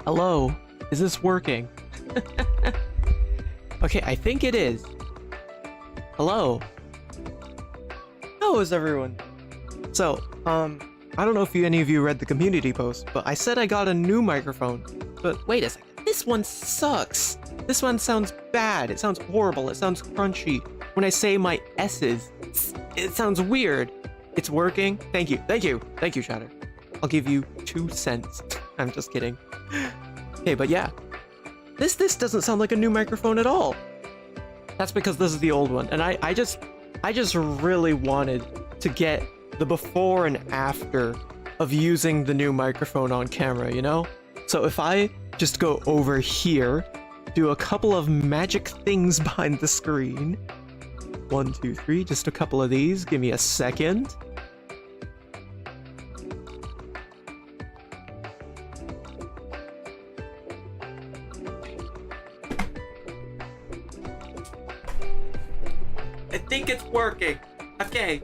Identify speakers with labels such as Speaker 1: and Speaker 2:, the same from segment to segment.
Speaker 1: Hello, is this working? Okay, I think it is. Hello. How is everyone? So, I don't know if any of you read the community post, but I said I got a new microphone. But wait a second, this one sucks. This one sounds bad, it sounds horrible, it sounds crunchy. When I say my S's, it sounds weird. It's working. Thank you, Shatter. I'll give you 2 cents. I'm just kidding. Okay, but yeah. This doesn't sound like a new microphone at all. That's because this is the old one, and I just really wanted to get the before and after of using the new microphone on camera, you know? So if I just go over here, do a couple of magic things behind the screen. 1, 2, 3, just a couple of these. Give me a second. I think it's working. Okay.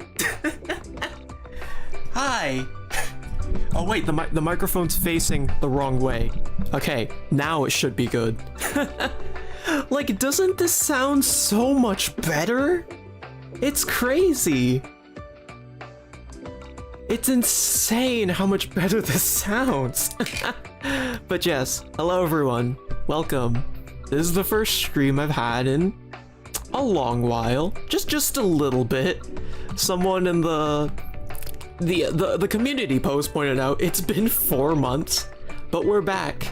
Speaker 1: Hi. Oh wait, the microphone's facing the wrong way. Okay, now it should be good. Like, doesn't this sound so much better? It's crazy. It's insane how much better this sounds. But yes, hello everyone. Welcome. This is the first stream I've had in a long while. Just a little bit. Someone in the community post pointed out it's been 4 months, but we're back.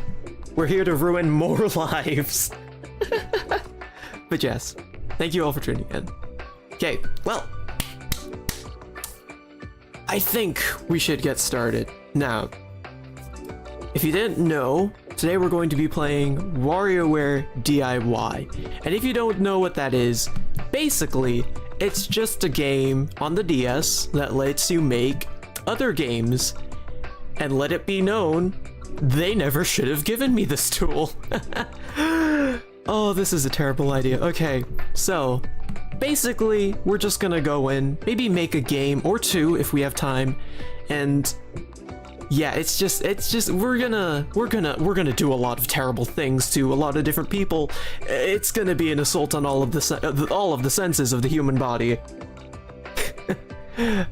Speaker 1: We're here to ruin more lives. But yes, thank you all for tuning in. Okay, well, I think we should get started. Now, if you didn't know, today we're going to be playing WarioWare DIY. And if you don't know what that is, basically, it's just a game on the DS that lets you make other games. And let it be known, they never should have given me this tool. Oh, this is a terrible idea. Okay, so basically, we're just gonna go in, maybe make a game or 2 if we have time, and yeah, it's just we're gonna do a lot of terrible things to a lot of different people. It's gonna be an assault on all of the senses of the human body.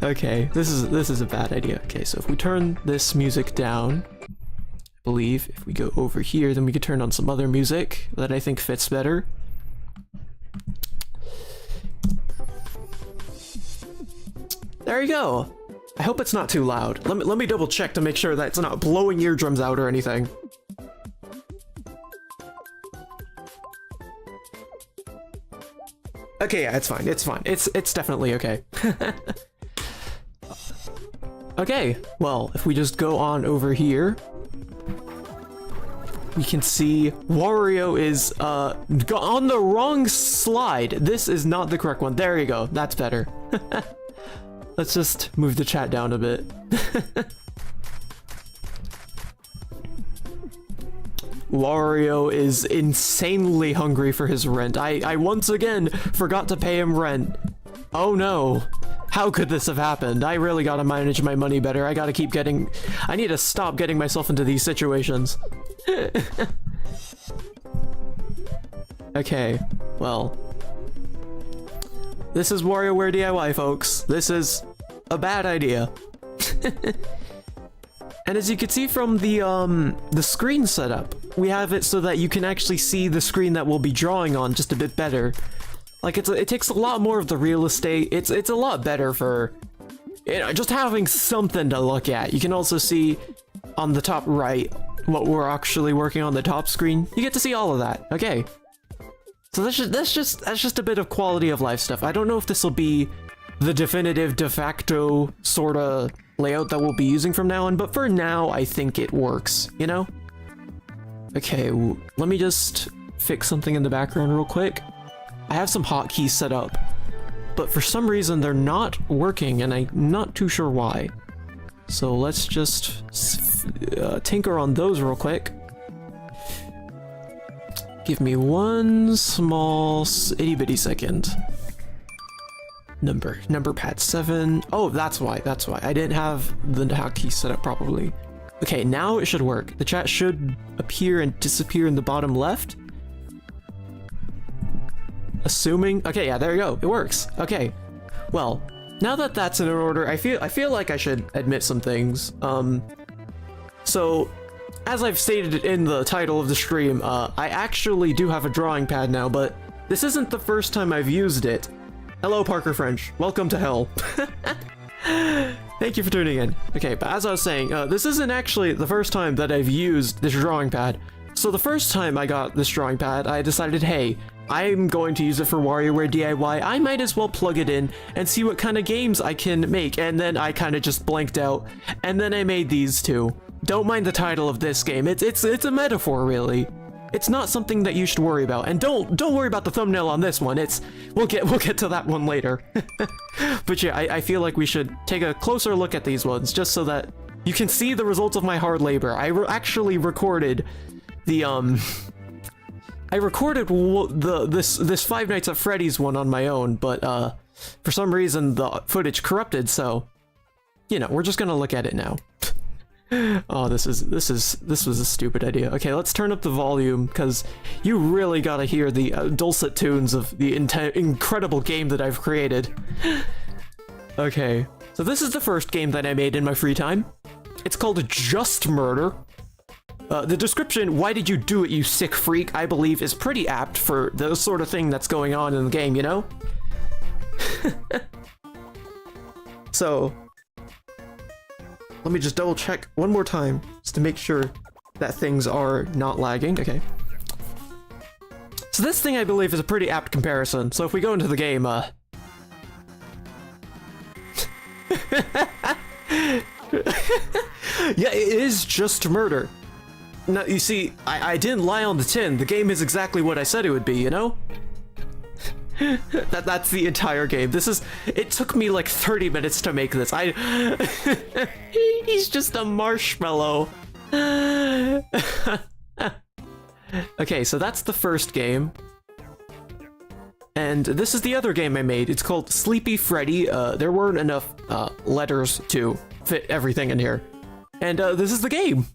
Speaker 1: Okay, this is a bad idea. Okay, so if we turn this music down, I believe if we go over here, then we could turn on some other music that I think fits better. There you go. I hope it's not too loud. Let me double check to make sure that it's not blowing eardrums out or anything. Okay, yeah, it's fine. It's fine. It's definitely okay. Okay, well, if we just go on over here, we can see Wario is on the wrong slide. This is not the correct one. There you go. That's better. Let's just move the chat down a bit. Wario is insanely hungry for his rent. I once again forgot to pay him rent. Oh no. how could this have happened? I really gotta manage my money better. I need to stop getting myself into these situations. Okay, well. This is WarioWare DIY, folks. This is a bad idea. And as you can see from the screen setup, we have it so that you can actually see the screen that we'll be drawing on just a bit better. Like, it takes a lot more of the real estate. It's a lot better for, you know, just having something to look at. You can also see on the top right what we're actually working on the top screen. You get to see all of that. Okay. So that's just a bit of quality of life stuff. I don't know if this will be the definitive de facto sort of layout that we'll be using from now on, but for now, I think it works, you know? Okay, let me just fix something in the background real quick. I have some hotkeys set up, but for some reason they're not working, and I'm not too sure why. So let's just tinker on those real quick. Give me one small itty-bitty second. Number pad 7. Oh, that's why. I didn't have the hotkey set up properly. Okay, now it should work. The chat should appear and disappear in the bottom left. Assuming. Okay, yeah, there you go. It works. Okay. Well, now that that's in order, I feel like I should admit some things. So, as I've stated in the title of the stream, I actually do have a drawing pad now, but this isn't the first time I've used it. Hello, Parker French. Welcome to hell. Thank you for tuning in. Okay, but as I was saying, this isn't actually the first time that I've used this drawing pad. So the first time I got this drawing pad, I decided, hey, I'm going to use it for WarioWare DIY. I might as well plug it in and see what kind of games I can make. And then I kind of just blanked out. And then I made these two. Don't mind the title of this game. It's a metaphor, really. It's not something that you should worry about. And don't worry about the thumbnail on this one. We'll get to that one later. But yeah, I feel like we should take a closer look at these ones just so that you can see the results of my hard labor. I actually recorded the this Five Nights at Freddy's one on my own, but for some reason the footage corrupted, so you know, we're just gonna look at it now. Oh, this was a stupid idea. Okay, let's turn up the volume because you really gotta hear the dulcet tones of the incredible game that I've created. Okay, so this is the first game that I made in my free time. It's called Just Murder. The description, "Why did you do it, you sick freak?" I believe is pretty apt for the sort of thing that's going on in the game, you know? So, let me just double check one more time just to make sure that things are not lagging. Okay. So this thing I believe is a pretty apt comparison. So if we go into the game, yeah, it is just murder. Now, you see, I didn't lie on the tin. The game is exactly what I said it would be, you know? That's the entire game. It took me like 30 minutes to make this. He's just a marshmallow. Okay, so that's the first game. And this is the other game I made. It's called Sleepy Freddy. There weren't enough letters to fit everything in here. And this is the game.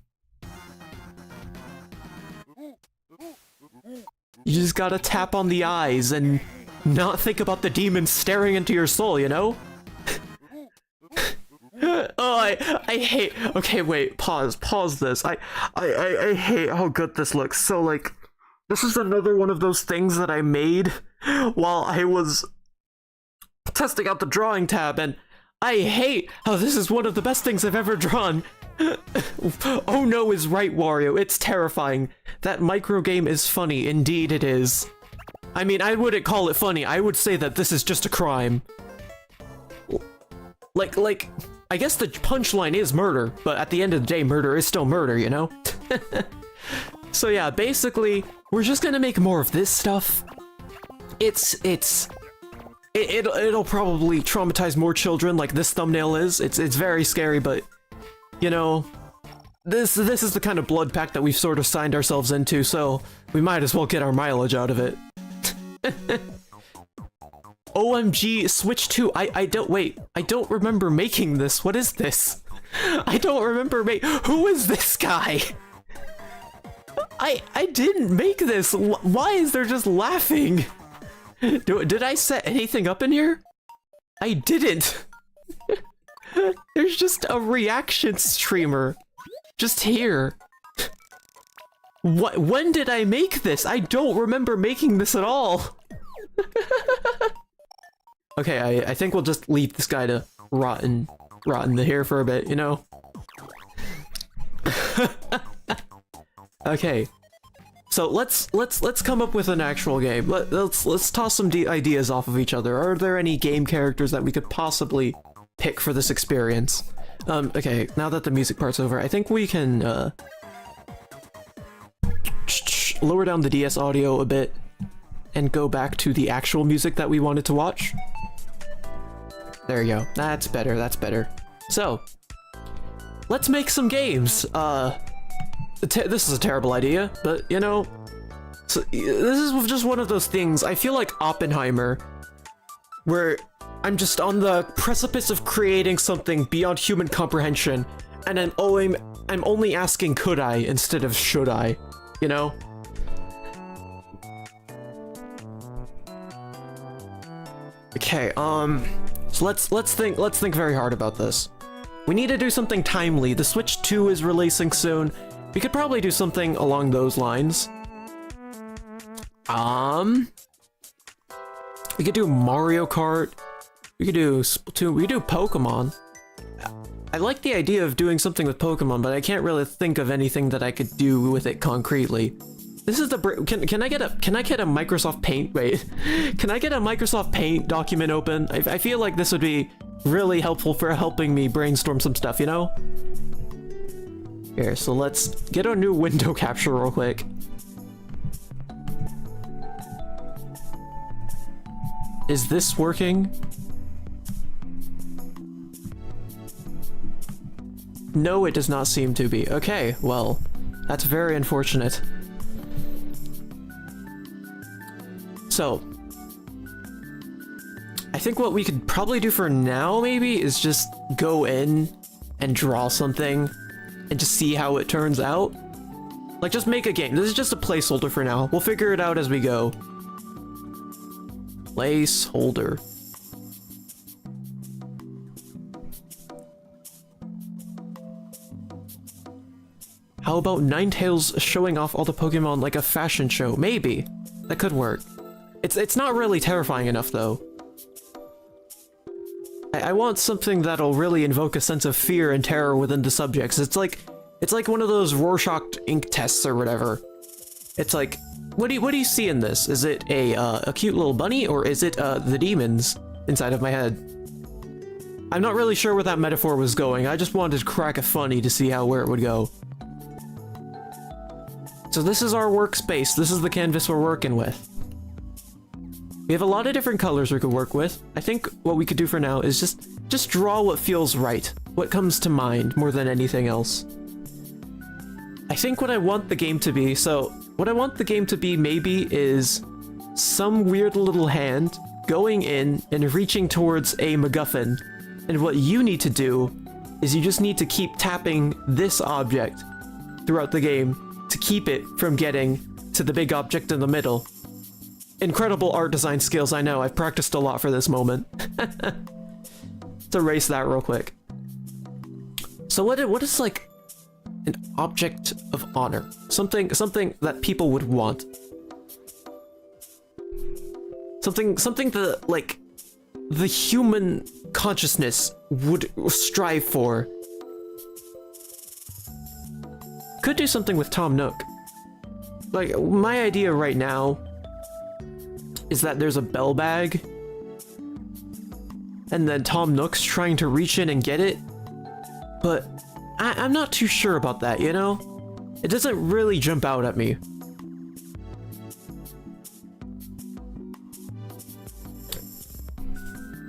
Speaker 1: You just gotta tap on the eyes and not think about the demon staring into your soul, you know? Oh, I hate. Okay, wait. Pause this. I hate how good this looks. So like, this is another one of those things that I made while I was testing out the drawing tab, and I hate how this is one of the best things I've ever drawn. Oh no is right, Wario. It's terrifying. That micro game is funny. Indeed it is. I mean, I wouldn't call it funny. I would say that this is just a crime. Like, I guess the punchline is murder, but at the end of the day, murder is still murder, you know? So yeah, basically, we're just gonna make more of this stuff. It'll probably traumatize more children like this thumbnail is. It's very scary, but you know, this is the kind of blood pact that we've sort of signed ourselves into, so we might as well get our mileage out of it. OMG, Switch 2. I don't remember making this. What is this? I don't remember who is this guy? I didn't make this. Why is there just laughing? Did I set anything up in here? I didn't. There's just a reaction streamer. Just here. What? When did I make this? I don't remember making this at all. Okay, I think we'll just leave this guy to rot in here for a bit, you know? Okay. So let's come up with an actual game. Let's toss some ideas off of each other. Are there any game characters that we could possibly pick for this experience? Okay, now that the music part's over, I think we can lower down the DS audio a bit and go back to the actual music that we wanted to watch. There you go. That's better, that's better. So, let's make some games. This is a terrible idea, but you know, so this is just one of those things. I feel like Oppenheimer, where I'm just on the precipice of creating something beyond human comprehension, and I'm only asking could I instead of should I, you know? Okay, so let's think very hard about this. We need to do something timely. The Switch 2 is releasing soon. We could probably do something along those lines. We could do Mario Kart. We could do Splatoon. We could do Pokemon. I like the idea of doing something with Pokemon, but I can't really think of anything that I could do with it concretely. This is the can I get a Microsoft Paint? Wait, can I get a Microsoft Paint document open? I feel like this would be really helpful for helping me brainstorm some stuff, you know? Here, so let's get a new window capture real quick. Is this working? No, it does not seem to be. Okay, well, that's very unfortunate. So, I think what we could probably do for now, maybe, is just go in and draw something and just see how it turns out. Like, just make a game. This is just a placeholder for now. We'll figure it out as we go. Placeholder. How about Ninetales showing off all the Pokemon like a fashion show? Maybe. That could work. It's not really terrifying enough, though. I want something that'll really invoke a sense of fear and terror within the subjects. It's like one of those Rorschach ink tests or whatever. It's like, what do you see in this? Is it a cute little bunny, or is it the demons inside of my head? I'm not really sure where that metaphor was going. I just wanted to crack a funny to see where it would go. So this is our workspace. This is the canvas we're working with. We have a lot of different colors we could work with. I think what we could do for now is just draw what feels right, what comes to mind more than anything else. I think what I want the game to be, maybe is some weird little hand going in and reaching towards a MacGuffin, and what you need to do is you just need to keep tapping this object throughout the game to keep it from getting to the big object in the middle. Incredible art design skills, I know. I've practiced a lot for this moment. Let's erase that real quick. So what is like an object of honor? Something that people would want. Something that, like, the human consciousness would strive for. Could do something with Tom Nook. Like, my idea right now is that there's a bell bag, and then Tom Nook's trying to reach in and get it, but I'm not too sure about that, you know? It doesn't really jump out at me.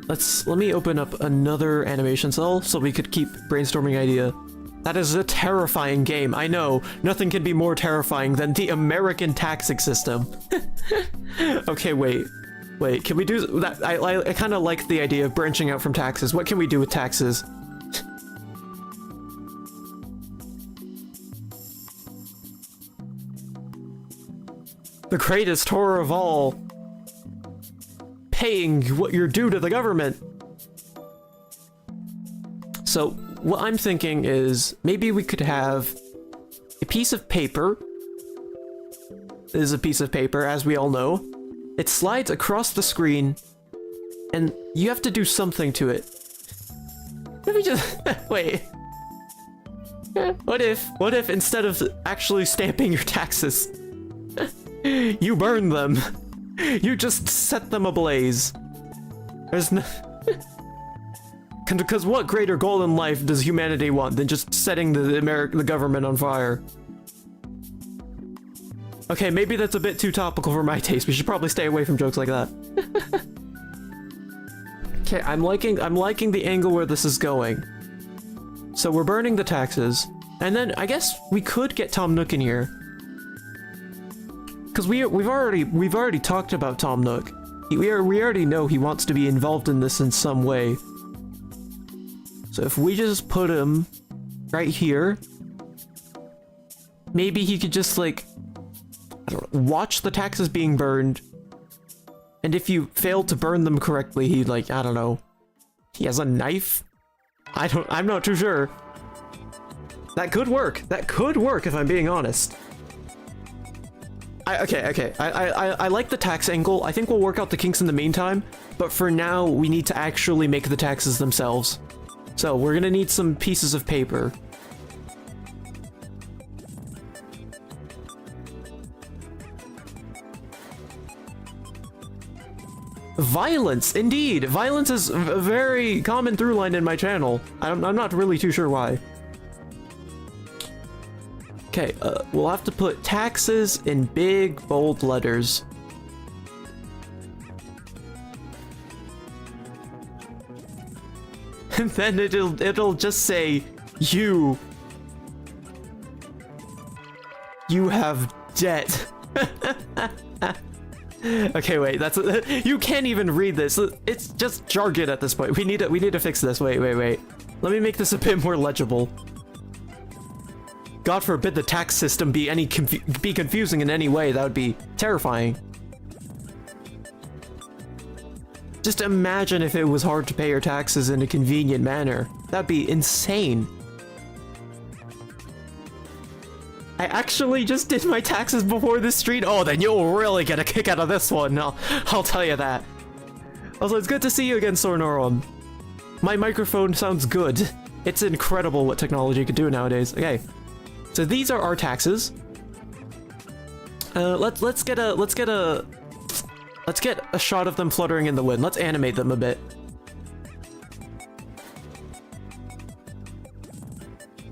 Speaker 1: Let me open up another animation cell so we could keep brainstorming idea. That is a terrifying game, I know. Nothing can be more terrifying than the American taxing system. Okay, wait. Wait, can we do that? I kind of like the idea of branching out from taxes. What can we do with taxes? The greatest horror of all. Paying what you're due to the government. So, what I'm thinking is, maybe we could have a piece of paper. This is a piece of paper, as we all know. It slides across the screen, and you have to do something to it. Let me just... wait. What if instead of actually stamping your taxes, you burn them? You just set them ablaze. There's no... Because what greater goal in life does humanity want than just setting the government on fire? Okay, maybe that's a bit too topical for my taste. We should probably stay away from jokes like that. Okay, I'm liking the angle where this is going. So we're burning the taxes, and then I guess we could get Tom Nook in here. Because we've already talked about Tom Nook. We already know he wants to be involved in this in some way. So if we just put him right here, maybe he could just like, I don't know, watch the taxes being burned. And if you fail to burn them correctly, he like, I don't know, he has a knife? I'm not too sure. That could work. That could work if I'm being honest. Okay. I like the tax angle. I think we'll work out the kinks in the meantime. But for now, we need to actually make the taxes themselves. So we're gonna need some pieces of paper. Violence, indeed. Violence is a very common through line in my channel. I'm not really too sure why. Okay, we'll have to put taxes in big, bold letters. And then it'll just say, you have debt. Okay, wait, you can't even read this. It's just jargon at this point. We need to fix this. Wait. Let me make this a bit more legible. God forbid the tax system be confusing in any way. That would be terrifying. Just imagine if it was hard to pay your taxes in a convenient manner. That'd be insane. I actually just did my taxes before this stream. Oh, then you'll really get a kick out of this one. I'll tell you that. Also, it's good to see you again, Sornorum. My microphone sounds good. It's incredible what technology could do nowadays. Okay, so these are our taxes. Let's get a shot of them fluttering in the wind. Let's animate them a bit.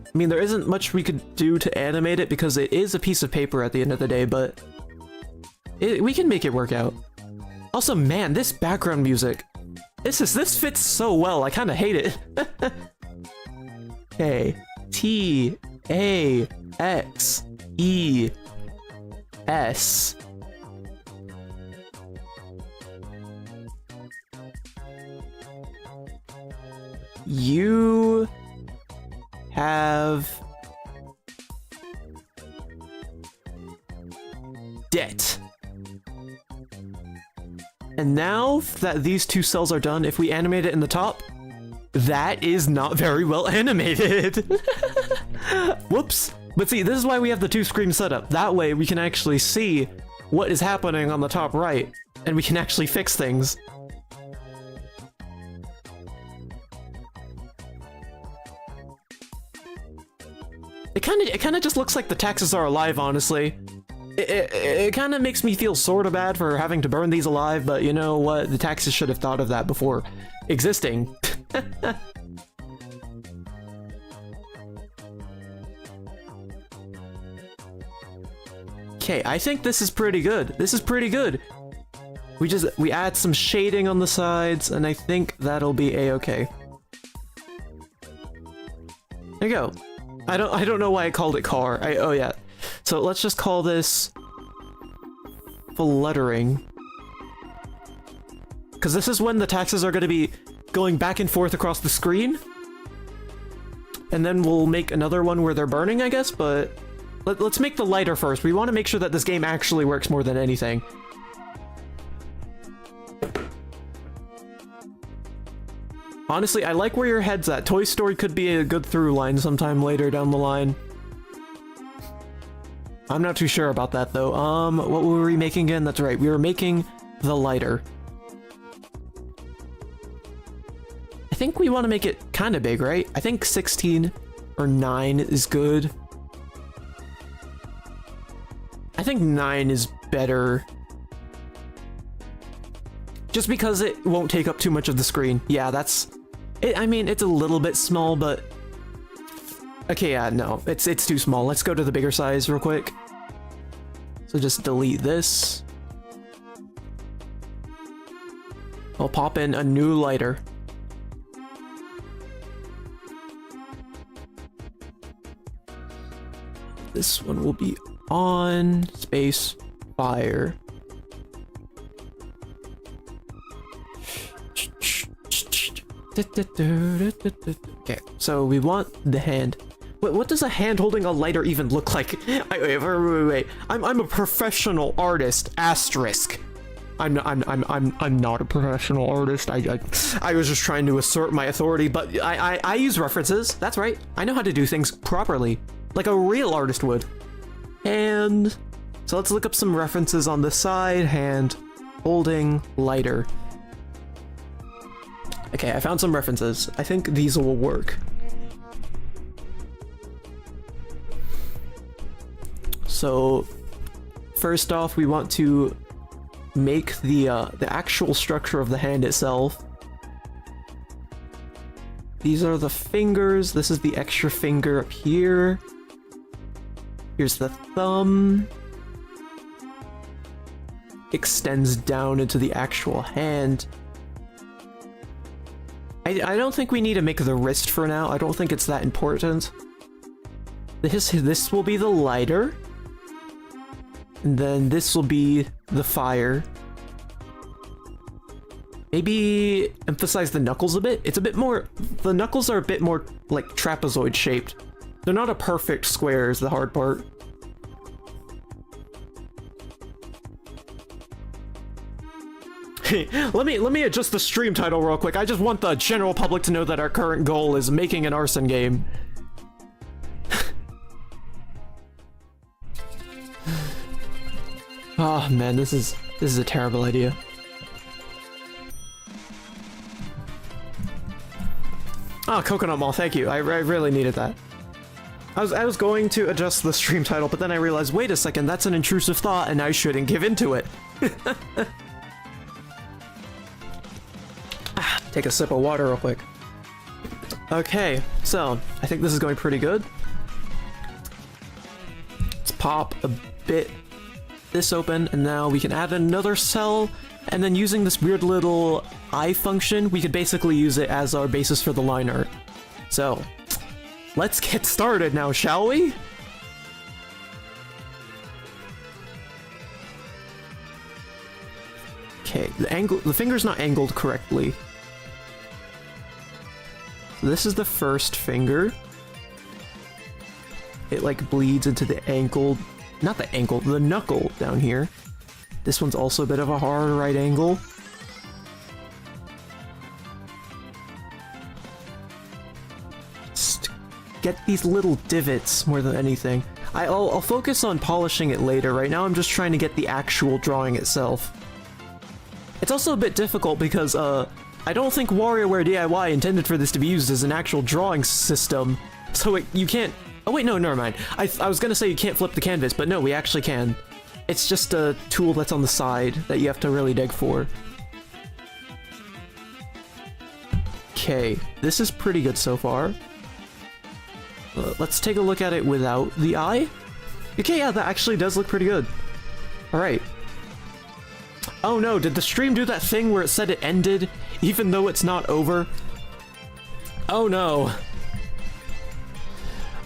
Speaker 1: I mean, there isn't much we could do to animate it because it is a piece of paper at the end of the day, but we can make it work out. Also, man, this background music, this fits so well. I kind of hate it. Okay, T-A-X-E-S. You have debt. And now that these two cells are done, if we animate it in the top, that is not very well animated. Whoops. But see, this is why we have the two screen setup. That way we can actually see what is happening on the top right, and we can actually fix things. It kind of just looks like the taxes are alive, honestly. It kind of makes me feel sort of bad for having to burn these alive, but you know what? The taxes should have thought of that before existing. Okay, I think this is pretty good. This is pretty good. We add some shading on the sides, and I think that'll be a-okay. There you go. I don't know why I called it car. Oh yeah. So let's just call this fluttering. because this is when the taxes are going to be going back and forth across the screen. And then we'll make another one where they're burning, I guess, but let's make the lighter first. We want to make sure that this game actually works more than anything. Honestly, I like where your head's at. Toy Story could be a good through line sometime later down the line. I'm not too sure about that, though. What were we making again? That's right, we were making the lighter. I think we want to make it kind of big, right? I think 16 or 9 is good. I think 9 is better. Just because it won't take up too much of the screen. Yeah, that's... I mean, it's a little bit small, but... Okay, yeah, no. It's too small. Let's go to the bigger size real quick. So just delete this. I'll pop in a new lighter. This one will be on space fire. Okay, so we want the hand. What does a hand holding a lighter even look like? Wait. I'm a professional artist. Asterisk. I'm not a professional artist. I was just trying to assert my authority, but I use references. That's right. I know how to do things properly, like a real artist would. And so let's look up some references on the side. Hand holding lighter. Okay, I found some references. I think these will work. So, first off, we want to make the actual structure of the hand itself. These are the fingers. This is the extra finger up here. Here's the thumb. Extends down into the actual hand. I don't think we need to make the wrist for now. I don't think it's that important. This will be the lighter. And then this will be the fire. Maybe emphasize the knuckles a bit. It's a bit more... The knuckles are a bit more, like, trapezoid shaped. They're not a perfect square is the hard part. let me adjust the stream title real quick. I just want the general public to know that our current goal is making an arson game. Oh man, this is a terrible idea. Oh, Coconut Mall, thank you. I really needed that. I was going to adjust the stream title, but then I realized, wait a second, that's an intrusive thought, and I shouldn't give into it. Take a sip of water real quick. Okay, so I think this is going pretty good. Let's pop a bit this open, and now we can add another cell, and then using this weird little eye function, we could basically use it as our basis for the line art. So, let's get started now, shall we? Okay, the finger's not angled correctly. So this is the first finger. It like bleeds into the ankle, not the ankle, the knuckle down here. This one's also a bit of a hard right angle. Just get these little divots more than anything. I'll focus on polishing it later. Right now I'm just trying to get the actual drawing itself. It's also a bit difficult because I don't think WarioWare DIY intended for this to be used as an actual drawing system. So you can't... Oh wait, no, never mind. I was gonna say you can't flip the canvas, but no, we actually can. It's just a tool that's on the side that you have to really dig for. Okay, this is pretty good so far. Let's take a look at it without the eye. Okay, yeah, that actually does look pretty good. Alright. Oh no, did the stream do that thing where it said it ended, even though it's not over? Oh no.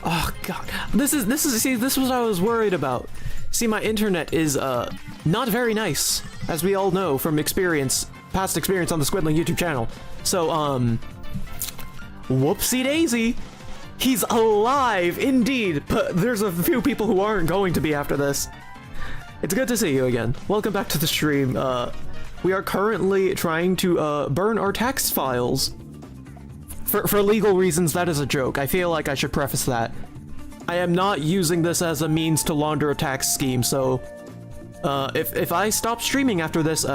Speaker 1: Oh god. This is what I was worried about. See, my internet is not very nice, as we all know from experience past experience on the Squidling YouTube channel. So, whoopsie daisy. He's alive, indeed, but there's a few people who aren't going to be after this. It's good to see you again. Welcome back to the stream. We are currently trying to burn our tax files. For legal reasons, that is a joke. I feel like I should preface that. I am not using this as a means to launder a tax scheme, so if I stop streaming after this,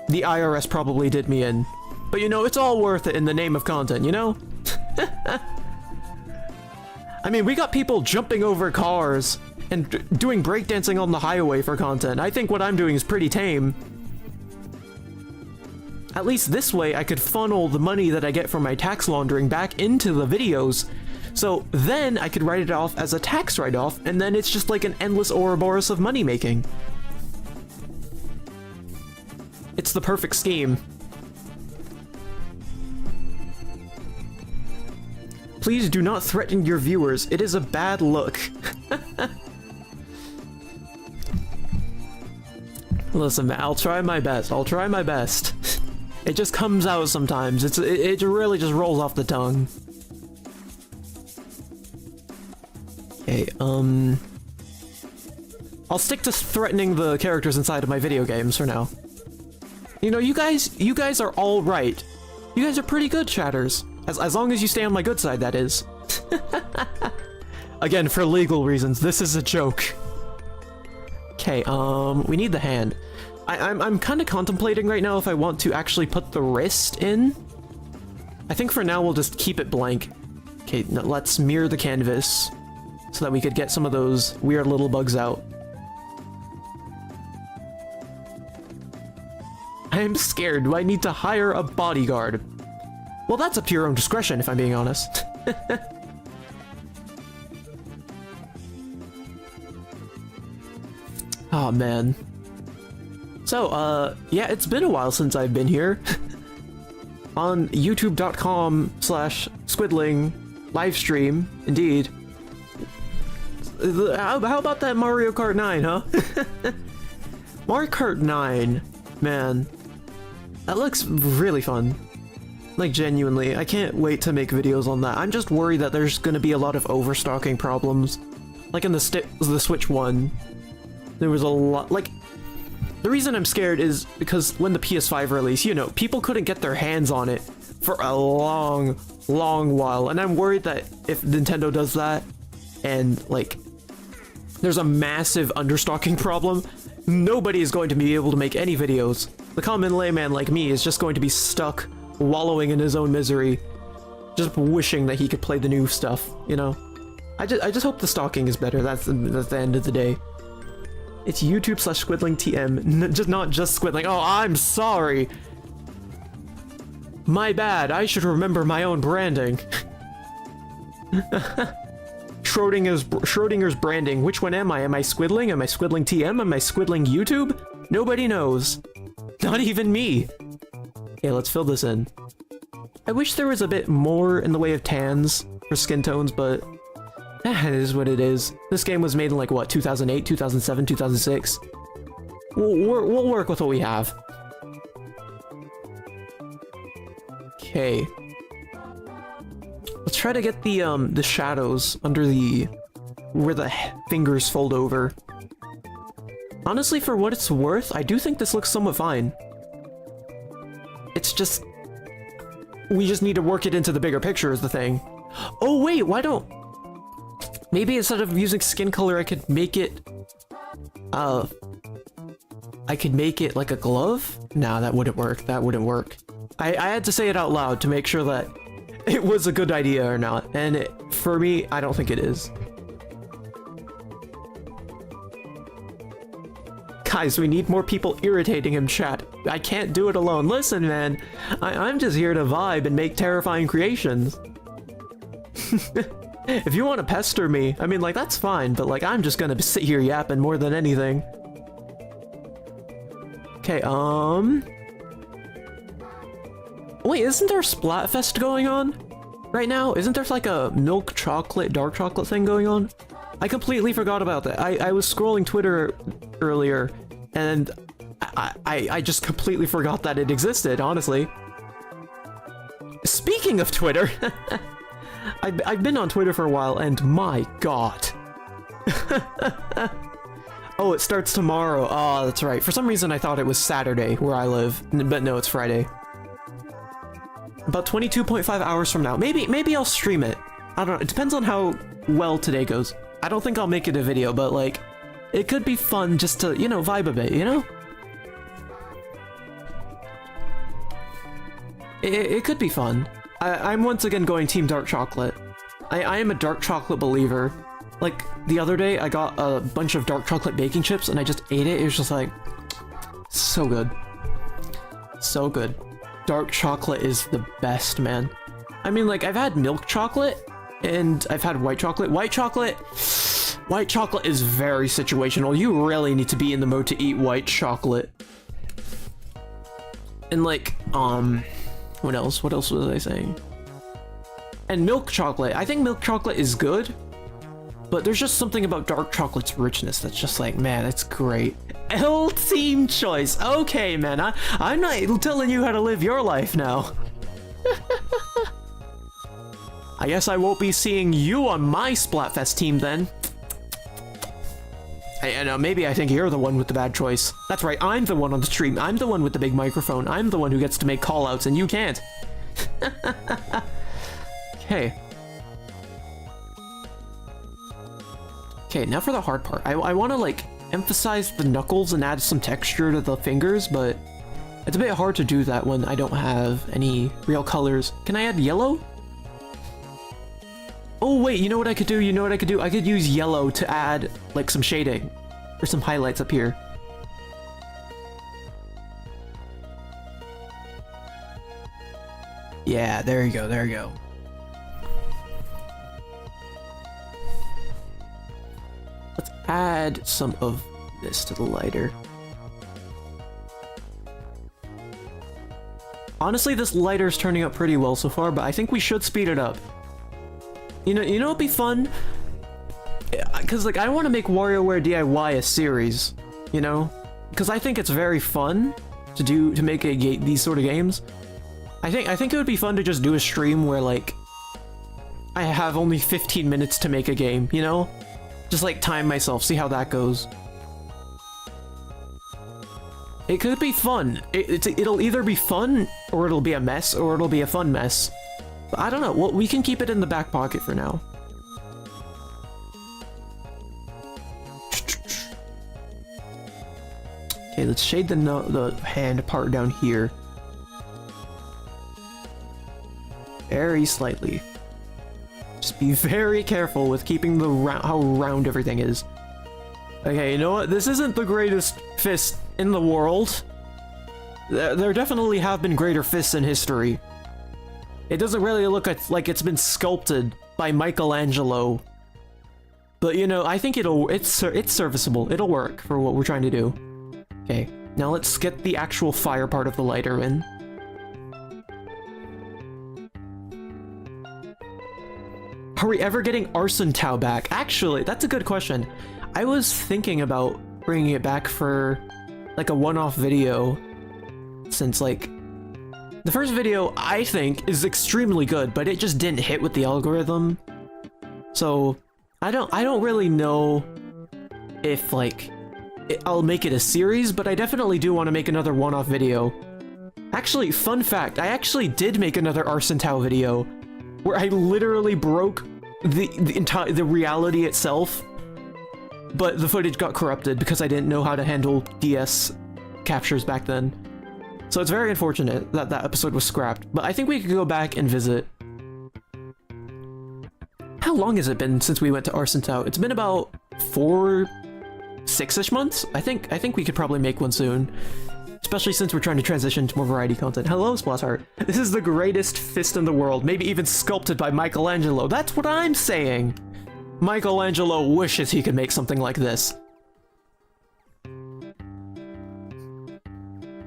Speaker 1: the IRS probably did me in. But you know, it's all worth it in the name of content, you know? I mean, we got people jumping over cars and doing breakdancing on the highway for content. I think what I'm doing is pretty tame. At least this way I could funnel the money that I get from my tax laundering back into the videos. So then I could write it off as a tax write-off, and then it's just like an endless Ouroboros of money making. It's the perfect scheme. Please do not threaten your viewers. It is a bad look. Listen, man, I'll try my best. I'll try my best. It just comes out sometimes. It really just rolls off the tongue. Okay, I'll stick to threatening the characters inside of my video games for now. You know, you guys are all right. You guys are pretty good chatters. As long as you stay on my good side, that is. Again, for legal reasons, this is a joke. Okay, we need the hand. I'm kind of contemplating right now if I want to actually put the wrist in. I think for now we'll just keep it blank. Okay, now let's mirror the canvas so that we could get some of those weird little bugs out. I am scared. Do I need to hire a bodyguard? Well, that's up to your own discretion, if I'm being honest. Oh, man. So, yeah, it's been a while since I've been here. On youtube.com/squidling livestream, indeed. How about that Mario Kart 9, huh? Mario Kart 9, man. That looks really fun. Like, genuinely, I can't wait to make videos on that. I'm just worried that there's gonna be a lot of overstocking problems. Like in the Switch 1, there was a lot, like, the reason I'm scared is because when the PS5 released, you know, people couldn't get their hands on it for a long, long while, and I'm worried that if Nintendo does that, and, like, there's a massive understocking problem, nobody is going to be able to make any videos. The common layman like me is just going to be stuck wallowing in his own misery, just wishing that he could play the new stuff, you know? I just hope the stocking is better. That's the end of the day. It's YouTube/SquidlingTM, not just Squidling. Oh, I'm sorry. My bad. I should remember my own branding. Schrodinger's branding. Which one am I? Am I Squidling? Am I SquidlingTM? Am I Squidling YouTube? Nobody knows. Not even me. Okay, let's fill this in. I wish there was a bit more in the way of tans for skin tones, but it is what it is. This game was made in, like, what, 2008, 2007, 2006? We'll work with what we have. Okay. Let's try to get the shadows under where the fingers fold over. Honestly, for what it's worth, I do think this looks somewhat fine. It's just, we just need to work it into the bigger picture is the thing. Oh wait, why don't, maybe instead of using skin color, I could make it, like a glove? Nah, that wouldn't work. That wouldn't work. I had to say it out loud to make sure that it was a good idea or not. And for me, I don't think it is. Guys, we need more people irritating him, chat. I can't do it alone. Listen, man, I'm just here to vibe and make terrifying creations. If you want to pester me, I mean, like, that's fine, but, like, I'm just gonna sit here yapping more than anything. Okay, wait, isn't there Splatfest going on right now? Isn't there, like, a milk chocolate, dark chocolate thing going on? I completely forgot about that. I was scrolling Twitter earlier, and I just completely forgot that it existed, honestly. Speaking of Twitter, I've been on Twitter for a while, and my god. Oh, it starts tomorrow. Oh, that's right. For some reason, I thought it was Saturday where I live, but no, it's Friday. About 22.5 hours from now. Maybe I'll stream it. I don't know. It depends on how well today goes. I don't think I'll make it a video, but like, it could be fun just to, you know, vibe a bit, you know? It could be fun. I'm once again going Team Dark Chocolate. I am a dark chocolate believer. Like, the other day, I got a bunch of dark chocolate baking chips, and I just ate it. It was just like, so good. So good. Dark chocolate is the best, man. I mean, like, I've had milk chocolate, and I've had white chocolate. White chocolate is very situational. You really need to be in the mode to eat white chocolate. And like, what else? What else was I saying? And milk chocolate. I think milk chocolate is good, but there's just something about dark chocolate's richness that's just like, man, it's great. L team choice. Okay, man. I'm not telling you how to live your life now. I guess I won't be seeing you on my Splatfest team then. I know, maybe I think you're the one with the bad choice. That's right, I'm the one on the stream. I'm the one with the big microphone. I'm the one who gets to make callouts, and you can't. Okay. Okay, now for the hard part. I want to, like, emphasize the knuckles and add some texture to the fingers, but it's a bit hard to do that when I don't have any real colors. Can I add yellow? Oh wait, you know what I could do? You know what I could do? I could use yellow to add, like, some shading. Or some highlights up here. Yeah, there you go, there you go. Let's add some of this to the lighter. Honestly, this lighter's turning out pretty well so far, but I think we should speed it up. You know what'd be fun? Because, like, I want to make WarioWare DIY a series, you know? Because I think it's very fun to make these sort of games. I think it would be fun to just do a stream where, like, I have only 15 minutes to make a game, you know? Just, like, time myself, see how that goes. It could be fun. It'll either be fun, or it'll be a mess, or it'll be a fun mess. But I don't know. Well, we can keep it in the back pocket for now. Okay, let's shade the hand part down here. Very slightly. Just be very careful with keeping how round everything is. Okay, you know what? This isn't the greatest fist in the world. There definitely have been greater fists in history. It doesn't really look like it's been sculpted by Michelangelo. But, you know, I think it's serviceable. It'll work for what we're trying to do. Okay, now let's get the actual fire part of the lighter in. Are we ever getting Arson Tau back? Actually, that's a good question. I was thinking about bringing it back for, like, a one-off video, since, like, the first video, I think, is extremely good, but it just didn't hit with the algorithm. So, I don't really know if, like, I'll make it a series, but I definitely do want to make another one-off video. Actually, fun fact, I actually did make another Arson Tau video, where I literally broke the reality itself, but the footage got corrupted because I didn't know how to handle DS captures back then. So it's very unfortunate that that episode was scrapped, but I think we could go back and visit. How long has it been since we went to Arson Tau? It's been about 6-ish months? I think we could probably make one soon. Especially since we're trying to transition to more variety content. Hello, Splatheart. This is the greatest fist in the world, maybe even sculpted by Michelangelo. That's what I'm saying! Michelangelo wishes he could make something like this.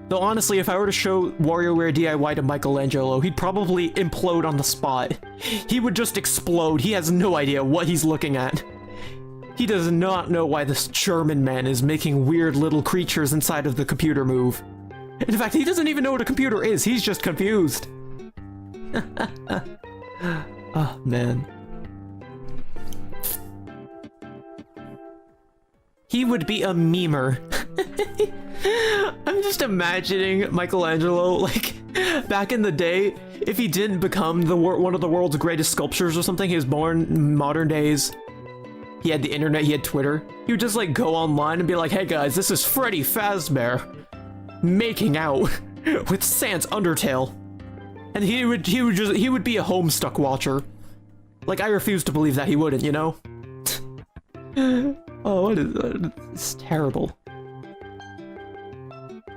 Speaker 1: Though honestly, if I were to show WarioWare DIY to Michelangelo, he'd probably implode on the spot. He would just explode. He has no idea what he's looking at. He does not know why this German man is making weird little creatures inside of the computer move. In fact, he doesn't even know what a computer is. He's just confused. Oh, man. He would be a memer. I'm just imagining Michelangelo, like, back in the day, if he didn't become one of the world's greatest sculptures or something, he was born in modern days. He had the internet, he had Twitter. He would just, like, go online and be like, hey guys, this is Freddy Fazbear making out with Sans Undertale. And he would be a Homestuck watcher. Like, I refuse to believe that he wouldn't, you know? Oh, what is that? It's terrible.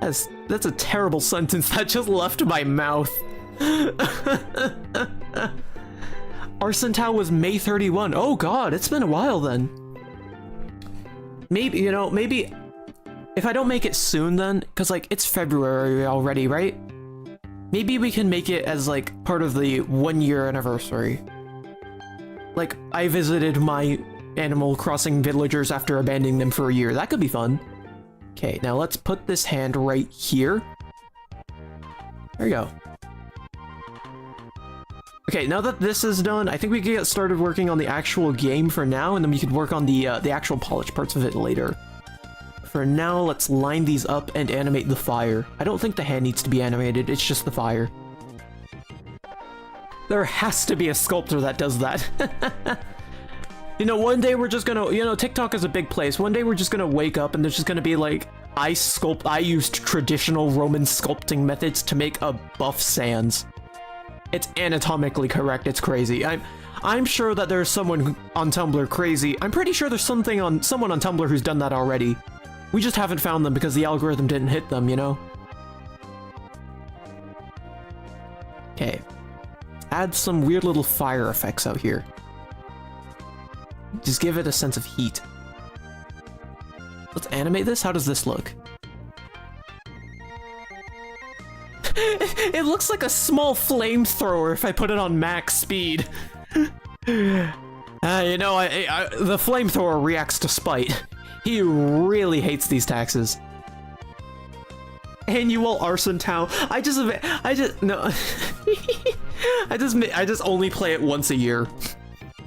Speaker 1: That's a terrible sentence that just left my mouth. Arson Tao was May 31. Oh god, it's been a while then. Maybe, you know, maybe if I don't make it soon then, because like it's February already, right? Maybe we can make it as like part of the 1-year anniversary. Like, I visited my Animal Crossing villagers after abandoning them for a year. That could be fun. Okay, now let's put this hand right here. There we go. Okay, now that this is done, I think we can get started working on the actual game for now, and then we could work on the actual polished parts of it later. For now, let's line these up and animate the fire. I don't think the hand needs to be animated, it's just the fire. There has to be a sculptor that does that. You know, one day we're just gonna, you know, TikTok is a big place. One day we're just gonna wake up and there's just gonna be like, I used traditional Roman sculpting methods to make a buff Sans. It's anatomically correct, it's crazy. I'm sure that there's someone on Tumblr crazy. I'm pretty sure there's someone on Tumblr who's done that already. We just haven't found them because the algorithm didn't hit them, you know? Okay. Add some weird little fire effects out here. Just give it a sense of heat. Let's animate this. How does this look? It looks like a small flamethrower if I put it on max speed. You know, the flamethrower reacts to spite. He really hates these taxes. Annual Arson Tao. I just only play it once a year.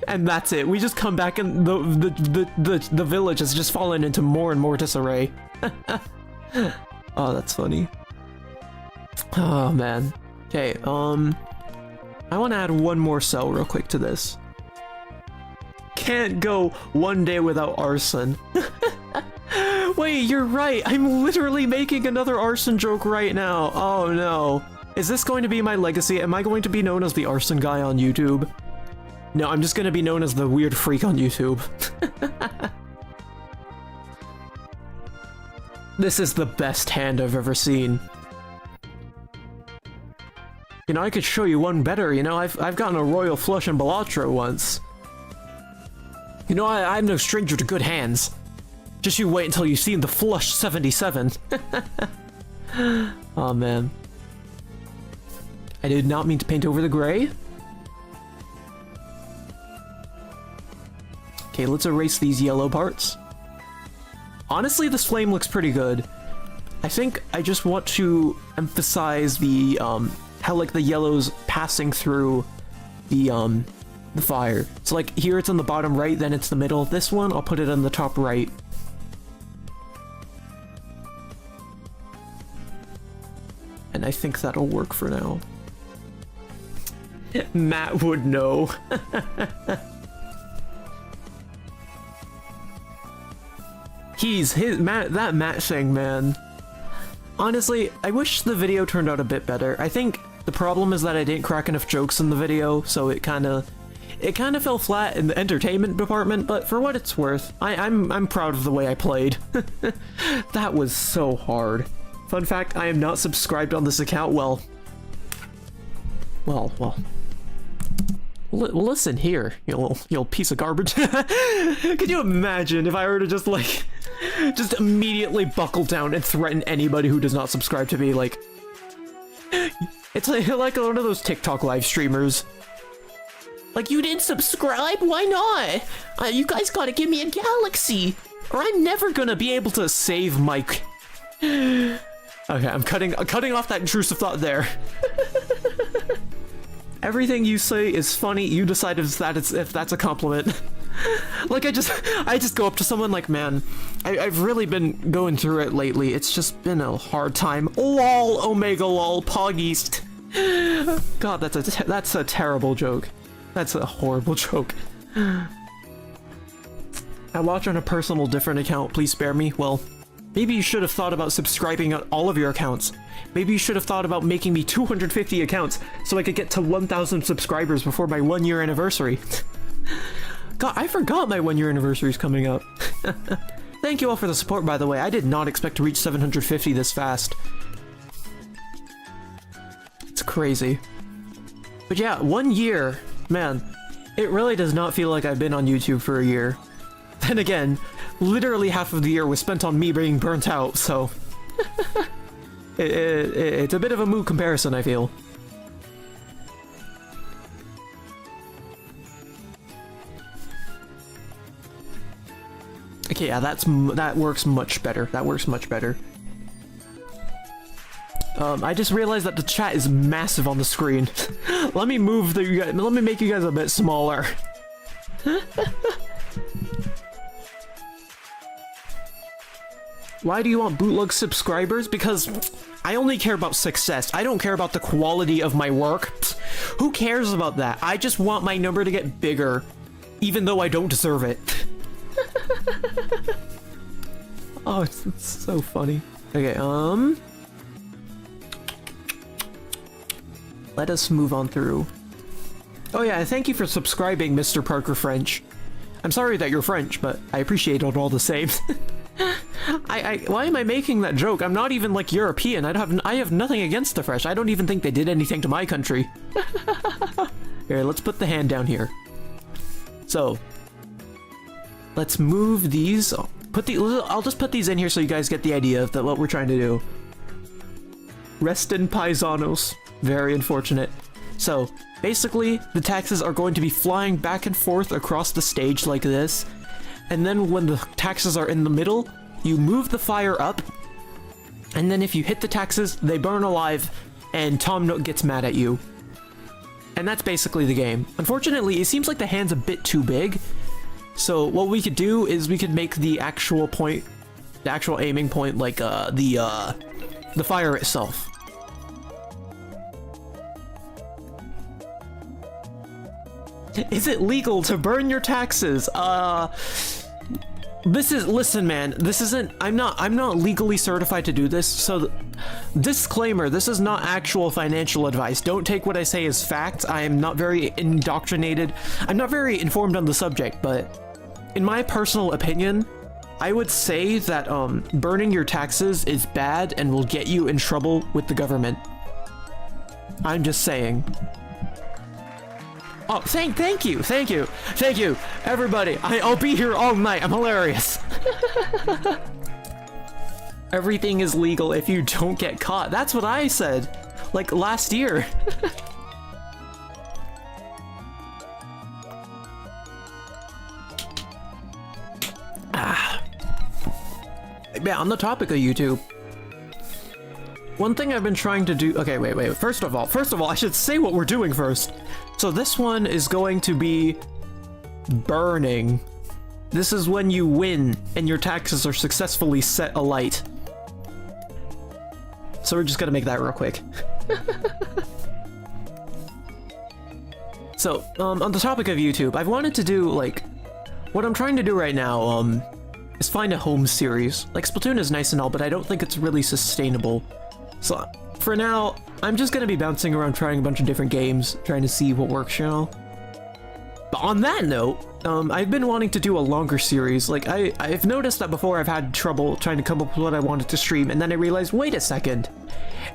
Speaker 1: And that's it. We just come back and the village has just fallen into more and more disarray. Oh, that's funny. Oh man. Okay, I want to add one more cell real quick to this. Can't go one day without arson. Wait, you're right. I'm literally making another arson joke right now. Oh no. Is this going to be my legacy? Am I going to be known as the arson guy on YouTube? No, I'm just gonna be known as the weird freak on YouTube. This is the best hand I've ever seen. You know, I could show you one better, you know, I've gotten a royal flush in Balatro once. You know, I'm no stranger to good hands. Just you wait until you see the flush 77. Oh man. I did not mean to paint over the gray. Okay, let's erase these yellow parts. Honestly, this flame looks pretty good. I think I just want to emphasize the, how like the yellow's passing through the fire. So like here it's on the bottom right, then it's the middle. This one, I'll put it on the top right. And I think that'll work for now. Matt would know. That Matt thing, man. Honestly, I wish the video turned out a bit better. I think the problem is that I didn't crack enough jokes in the video, so it kind of fell flat in the entertainment department, but for what it's worth, I'm proud of the way I played. That was so hard. Fun fact, I am not subscribed on this account. Well, listen here, you little piece of garbage. Could you imagine if I were to just like, just immediately buckle down and threaten anybody who does not subscribe to me? Like, it's like one of those TikTok live streamers
Speaker 2: Like, you didn't subscribe? Why not? You guys gotta give me a galaxy, or I'm never gonna be able to save my... Okay, I'm cutting off that intrusive thought there. Everything you say is funny. You decide if that's a compliment. Like, I just go up to someone like, man, I've really been going through it lately. It's just been a hard time. Lol, Omega lol, Poggeast. God, that's a terrible joke. That's a horrible joke. I watch on a personal different account. Please spare me. Well, maybe you should have thought about subscribing on all of your accounts. Maybe you should have thought about making me 250 accounts so I could get to 1,000 subscribers before my 1-year anniversary. God, I forgot my 1-year anniversary is coming up. Thank you all for the support, by the way. I did not expect to reach 750 this fast. It's crazy. But yeah, 1 year, man, it really does not feel like I've been on YouTube for a year. Then again, literally half of the year was spent on me being burnt out, so... it's a bit of a mood comparison, I feel. Okay, yeah, that works much better. That works much better. I just realized that the chat is massive on the screen. Let me move let me make you guys a bit smaller. Why do you want bootleg subscribers? Because I only care about success. I don't care about the quality of my work. Who cares about that? I just want my number to get bigger, even though I don't deserve it. Oh, it's so funny. Okay, let us move on through. Oh yeah, thank you for subscribing, Mr. Parker French. I'm sorry that you're French, but I appreciate it all the same. Why am I making that joke? I'm not even like European. I have nothing against the French. I don't even think they did anything to my country. Here, let's put the hand down here. So, let's move these. I'll just put these in here so you guys get the idea of what we're trying to do. Rest in paisanos. Very unfortunate. So, basically, the taxes are going to be flying back and forth across the stage like this. And then when the taxes are in the middle, you move the fire up. And then if you hit the taxes, they burn alive, and Tom Nook gets mad at you. And that's basically the game. Unfortunately, it seems like the hand's a bit too big. So what we could do is we could make the actual point, the actual aiming point, like the fire itself. Is it legal to burn your taxes? Listen man, this isn't, I'm not legally certified to do this, so disclaimer, this is not actual financial advice. Don't take what I say as fact. I am not very indoctrinated. I'm not very informed on the subject, but in my personal opinion, I would say that burning your taxes is bad and will get you in trouble with the government. I'm just saying. Oh, thank you, everybody. I'll be here all night. I'm hilarious. Everything is legal if you don't get caught. That's what I said, like last year. Yeah, on the topic of YouTube, one thing I've been trying to do. Okay, wait. First of all, I should say what we're doing first. So this one is going to be burning. This is when you win and your taxes are successfully set alight. So we're just gonna make that real quick. So, on the topic of YouTube, I've wanted to do, like, what I'm trying to do right now, is find a home series. Like, Splatoon is nice and all, but I don't think it's really sustainable. So, for now, I'm just gonna be bouncing around trying a bunch of different games, trying to see what works, you know? But on that note, I've been wanting to do a longer series. Like, I've noticed that before I've had trouble trying to come up with what I wanted to stream, and then I realized, wait a second,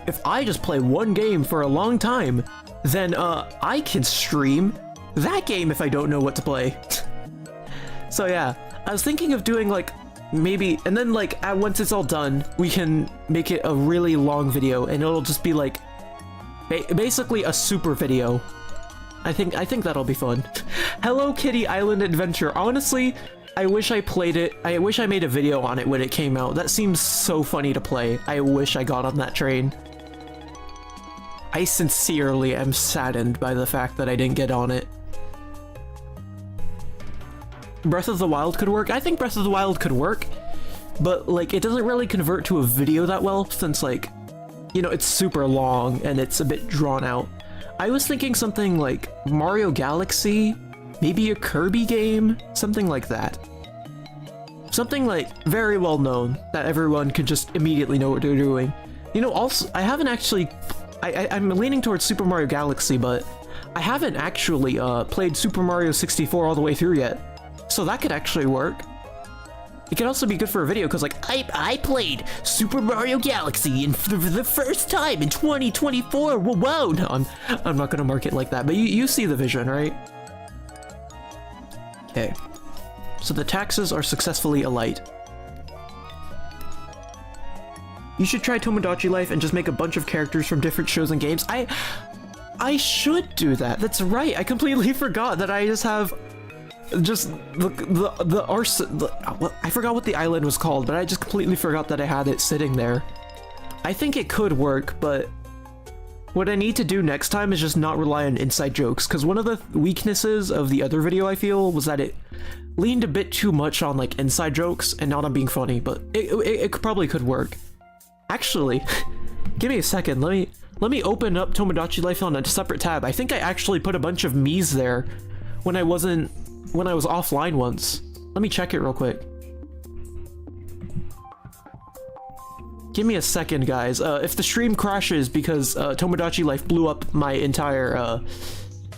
Speaker 2: if I just play one game for a long time, then, I can stream that game if I don't know what to play. So yeah, I was thinking of doing, like, maybe, and then, like, once it's all done, we can make it a really long video, and it'll just be, like, basically a super video. I think that'll be fun. Hello Kitty Island Adventure. Honestly, I wish I played it. I wish I made a video on it when it came out. That seems so funny to play. I wish I got on that train. I sincerely am saddened by the fact that I didn't get on it. Breath of the Wild could work. I think Breath of the Wild could work, but like it doesn't really convert to a video that well since like, you know, it's super long and it's a bit drawn out. I was thinking something like Mario Galaxy, maybe a Kirby game, something like that. Something like very well known that everyone could just immediately know what they're doing. You know, also, I haven't actually, I'm leaning towards Super Mario Galaxy, but I haven't actually played Super Mario 64 all the way through yet. So that could actually work. It could also be good for a video because like I played Super Mario Galaxy for the first time in 2024. Whoa, no, I'm not gonna mark it like that, but you see the vision, right? Okay. So the taxes are successfully alight. You should try Tomodachi Life and just make a bunch of characters from different shows and games. I should do that. That's right. I completely forgot that I just have just I forgot what the island was called, but I just completely forgot that I had it sitting there. I think it could work, but what I need to do next time is just not rely on inside jokes, because one of the weaknesses of the other video I feel was that it leaned a bit too much on like inside jokes and not on being funny, but it probably could work. Actually, give me a second. Let me open up Tomodachi Life on a separate tab. I think I actually put a bunch of me's there when I was offline once. Let me check it real quick. Give me a second, guys. If the stream crashes because Tomodachi Life blew up my entire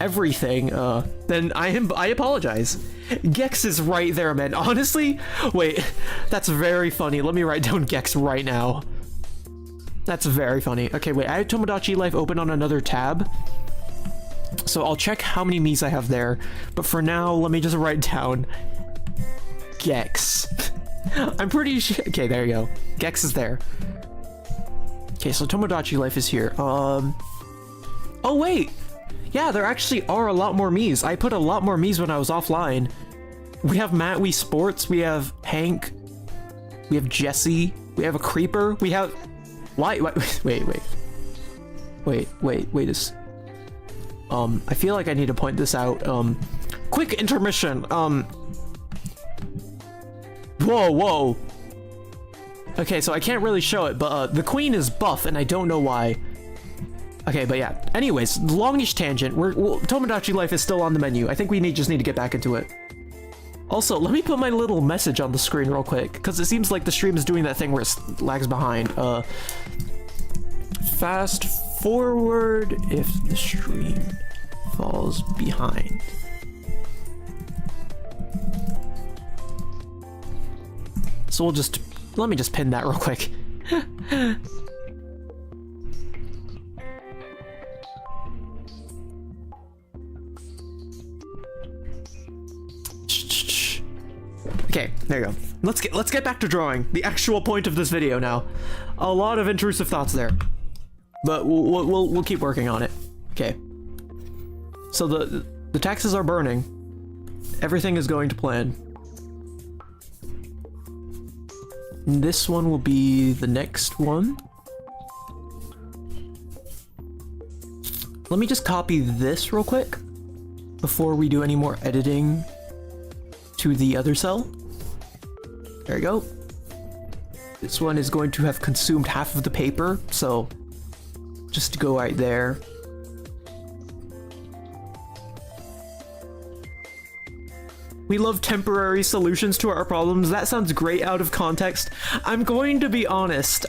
Speaker 2: everything, then I apologize. Gex is right there, man. Honestly, wait, that's very funny. Let me write down Gex right now. That's very funny. Okay, wait, I have Tomodachi Life open on another tab, so I'll check how many me's I have there. But for now, let me just write down Gex. I'm pretty sure. Okay, there you go. Gex is there. Okay, so Tomodachi Life is here. Oh wait, yeah, there actually are a lot more me's. I put a lot more me's when I was offline. We have Matt, we Sports, we have Hank, we have Jesse, we have a Creeper, we have. Wait. I feel like I need to point this out. Quick intermission. Whoa. Okay, so I can't really show it, but the queen is buff, and I don't know why. Okay, but yeah. Anyways, longish tangent. Tomodachi Life is still on the menu. I think we just need to get back into it. Also, let me put my little message on the screen real quick, because it seems like the stream is doing that thing where it lags behind. Fast forward if the stream falls behind. So let me just pin that real quick. Okay, there you go. Let's get back to drawing. The actual point of this video now. A lot of intrusive thoughts there, but we'll keep working on it. Okay. So the taxes are burning. Everything is going to plan. And this one will be the next one. Let me just copy this real quick before we do any more editing to the other cell. There you go. This one is going to have consumed half of the paper, so just go right there. We love temporary solutions to our problems. That sounds great out of context. I'm going to be honest.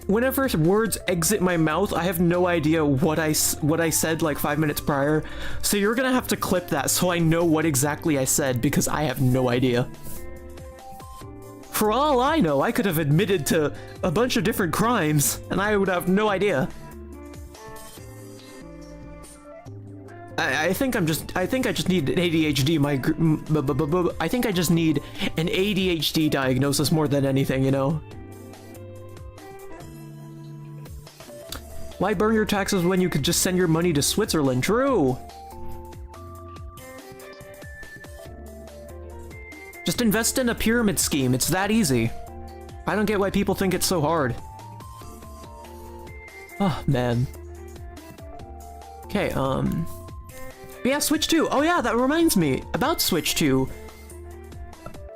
Speaker 2: Whenever words exit my mouth, I have no idea what I said like 5 minutes prior. So you're gonna have to clip that so I know what exactly I said, because I have no idea. For all I know, I could have admitted to a bunch of different crimes, and I would have no idea. I think I just need an ADHD I think I just need an ADHD diagnosis more than anything, you know? Why burn your taxes when you could just send your money to Switzerland? True! Just invest in a pyramid scheme. It's that easy. I don't get why people think it's so hard. Oh, man. Okay, but yeah, Switch 2. Oh yeah, that reminds me. About Switch 2.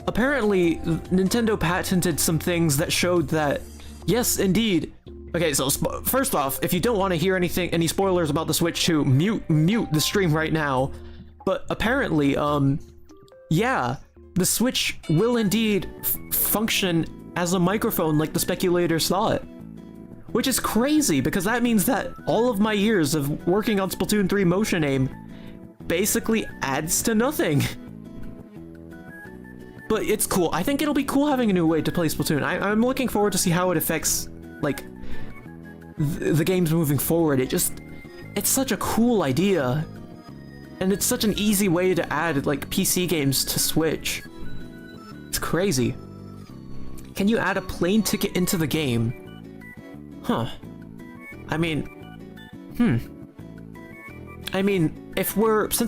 Speaker 2: Apparently, Nintendo patented some things that showed that, yes, indeed. Okay, so first off, if you don't want to hear any spoilers about the Switch 2, mute the stream right now. But apparently, yeah, the Switch will indeed function as a microphone like the speculators thought. Which is crazy, because that means that all of my years of working on Splatoon 3 motion aim basically adds to nothing. But it's cool. I think it'll be cool having a new way to play Splatoon. I'm looking forward to see how it affects, like, the games moving forward. It's such a cool idea. And it's such an easy way to add, like, PC games to Switch. It's crazy. Can you add a plane ticket into the game? Huh. I mean, since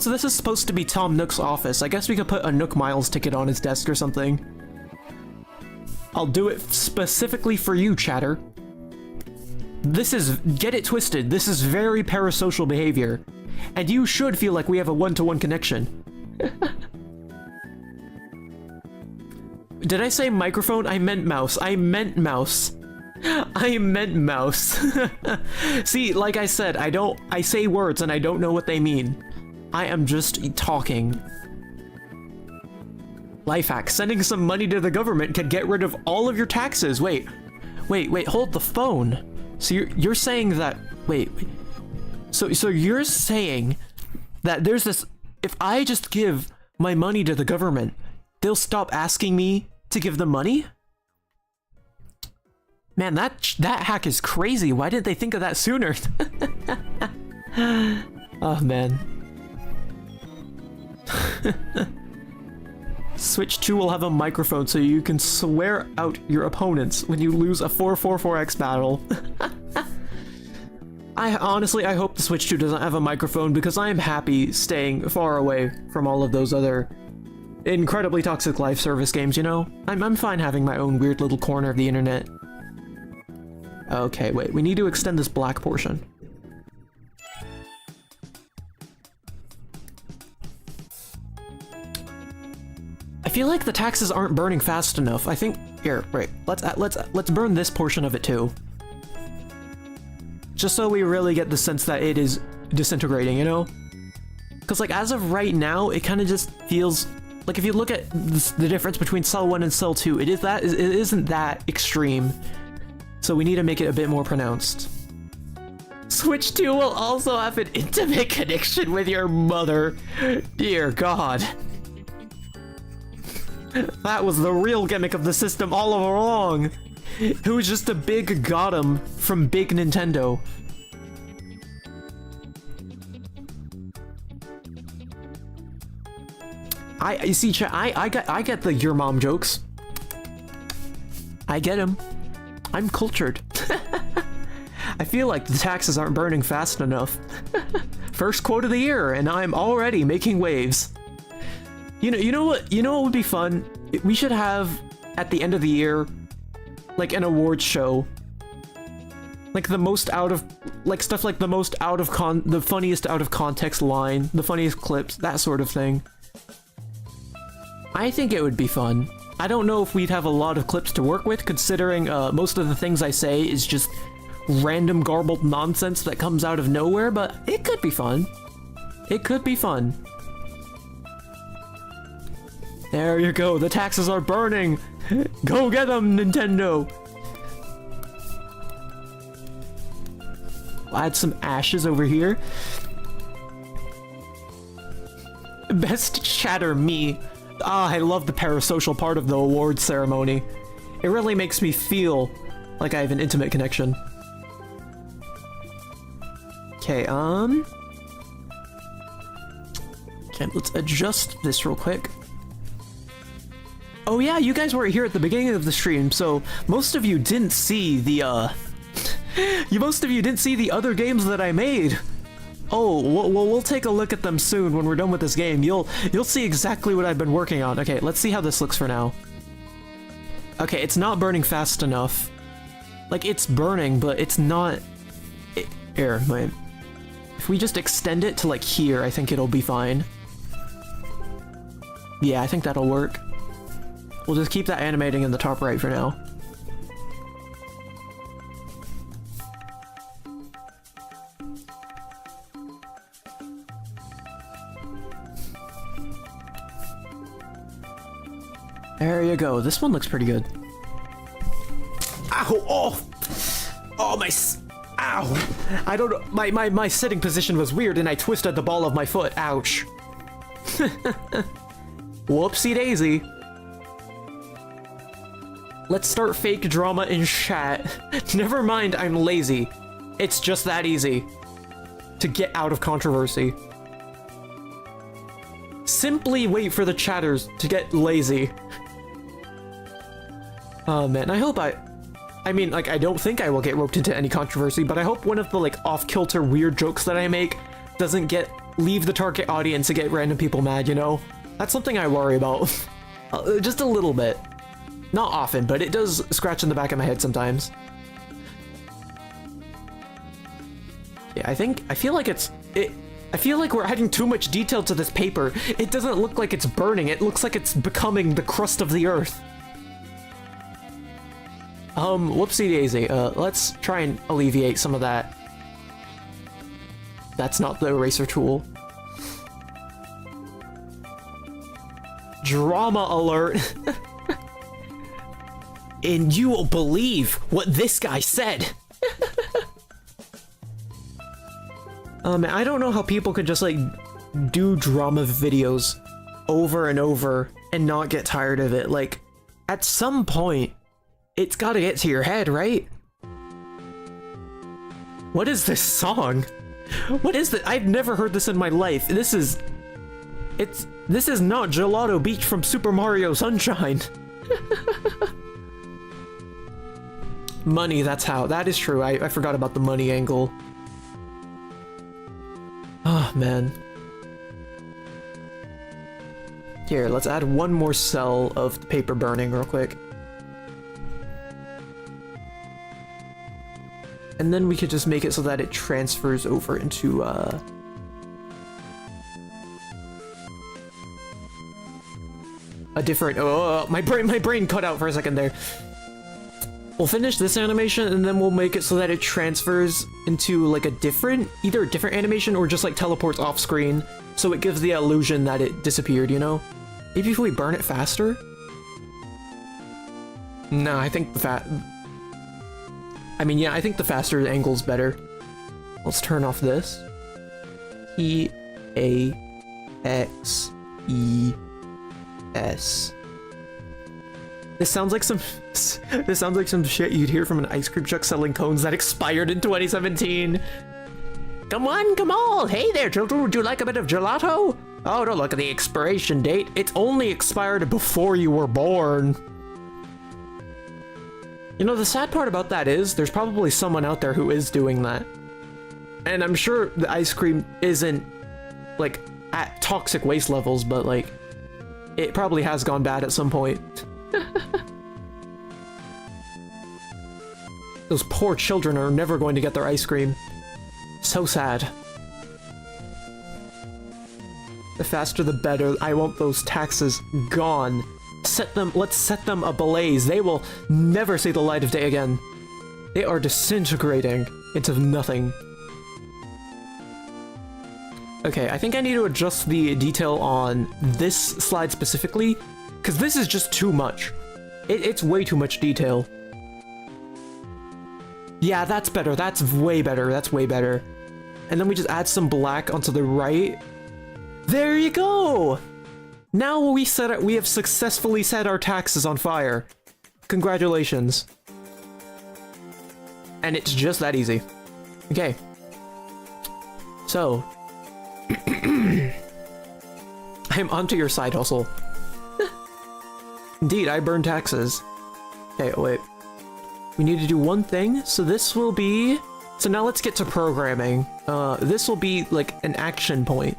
Speaker 2: this is supposed to be Tom Nook's office, I guess we could put a Nook Miles ticket on his desk or something. I'll do it specifically for you, chatter. Get it twisted, this is very parasocial behavior. And you should feel like we have a one-to-one connection. Did I say microphone? I meant mouse. I meant mouse. See, like I said, I say words and I don't know what they mean. I am just talking. Life hack. Sending some money to the government can get rid of all of your taxes. Wait, hold the phone. So you're saying that, So you're saying that there's this, if I just give my money to the government, they'll stop asking me to give them money? Man, that hack is crazy. Why didn't they think of that sooner? Oh, man. Switch 2 will have a microphone so you can swear out your opponents when you lose a 444X battle. Honestly, I hope the Switch 2 doesn't have a microphone because I am happy staying far away from all of those other incredibly toxic live service games, you know? I'm fine having my own weird little corner of the internet. Okay, wait, we need to extend this black portion. I feel like the taxes aren't burning fast enough. I think here, wait, let's burn this portion of it too. Just so we really get the sense that it is disintegrating, you know? Because like as of right now, it kind of just feels like if you look at the difference between Cell 1 and Cell 2, it isn't that extreme. So we need to make it a bit more pronounced. Switch 2 will also have an intimate connection with your mother. Dear God. That was the real gimmick of the system all along. It was just a big got 'em from Big Nintendo. You see, chat, I get the your mom jokes. I get them. I'm cultured. I feel like the taxes aren't burning fast enough. First quote of the year, and I'm already making waves. You know what would be fun? We should have at the end of the year, like an awards show. Like the most out of, like stuff like the most out of the funniest out of context line, the funniest clips, that sort of thing. I think it would be fun. I don't know if we'd have a lot of clips to work with, considering most of the things I say is just random garbled nonsense that comes out of nowhere, but it could be fun. It could be fun. There you go, the taxes are burning! Go get them, Nintendo! I'll add some ashes over here. Best chatter, me. Ah, I love the parasocial part of the awards ceremony. It really makes me feel like I have an intimate connection. Okay, okay, let's adjust this real quick. Oh yeah, you guys were here at the beginning of the stream, so most of you didn't see the, most of you didn't see the other games that I made. Oh, we'll take a look at them soon when we're done with this game. You'll see exactly what I've been working on. Okay, let's see how this looks for now. Okay, it's not burning fast enough. Like, it's burning, but it's not... Here, wait. If we just extend it to, like, here, I think it'll be fine. Yeah, I think that'll work. We'll just keep that animating in the top right for now. There you go. This one looks pretty good. Ow! Oh! Oh, ow! I don't know. My sitting position was weird and I twisted the ball of my foot. Ouch. Whoopsie daisy. Let's start fake drama in chat. Never mind, I'm lazy. It's just that easy to get out of controversy. Simply wait for the chatters to get lazy. Oh man, I mean, like, I don't think I will get roped into any controversy, but I hope one of the, like, off-kilter weird jokes that I make doesn't leave the target audience and get random people mad, you know? That's something I worry about. Just a little bit. Not often, but it does scratch in the back of my head sometimes. Yeah, I feel like we're adding too much detail to this paper. It doesn't look like it's burning, it looks like it's becoming the crust of the earth. Whoopsie daisy. Let's try and alleviate some of that. That's not the eraser tool. Drama alert. And you will believe what this guy said. I don't know how people could just, like, do drama videos over and over and not get tired of it. Like, at some point, it's gotta get to your head, right? What is this song? What is this? I've never heard this in my life. This is not Gelato Beach from Super Mario Sunshine. Money, that's how. That is true. I forgot about the money angle. Oh, man. Here, let's add one more cell of the paper burning real quick. And then we could just make it so that it transfers over into, a different... Oh, my brain cut out for a second there. We'll finish this animation and then we'll make it so that it transfers into like either a different animation or just like teleports off screen, so it gives the illusion that it disappeared, you know? Maybe if we burn it faster? No, I think I think the faster angle's better. Let's turn off this. E-A-X-E-S. This sounds like some shit you'd hear from an ice cream truck selling cones that expired in 2017. Come on, come on! Hey there, children, would you like a bit of gelato? Oh, don't look at the expiration date. It's only expired before you were born. You know, the sad part about that is, there's probably someone out there who is doing that. And I'm sure the ice cream isn't, like, at toxic waste levels, but, like, it probably has gone bad at some point. Those poor children are never going to get their ice cream. So sad. The faster the better. I want those taxes gone. Let's set them ablaze. They will never see the light of day again. They are disintegrating into nothing. Okay, I think I need to adjust the detail on this slide specifically, because this is just too much. It's way too much detail. Yeah, that's better. That's way better. That's way better. And then we just add some black onto the right. There you go! Now we have successfully set our taxes on fire. Congratulations. And it's just that easy. Okay. So. I'm onto your side hustle. Indeed, I burn taxes. Okay, wait. We need to do one thing, so this will be So now let's get to programming. This will be like an action point.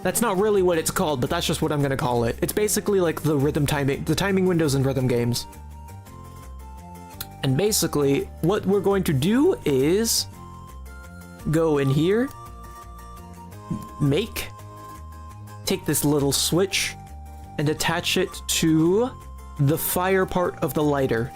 Speaker 2: That's not really what it's called, but that's just what I'm gonna call it. It's basically like the timing windows in rhythm games. And basically, what we're going to do is go in here, take this little switch, and attach it to the fire part of the lighter.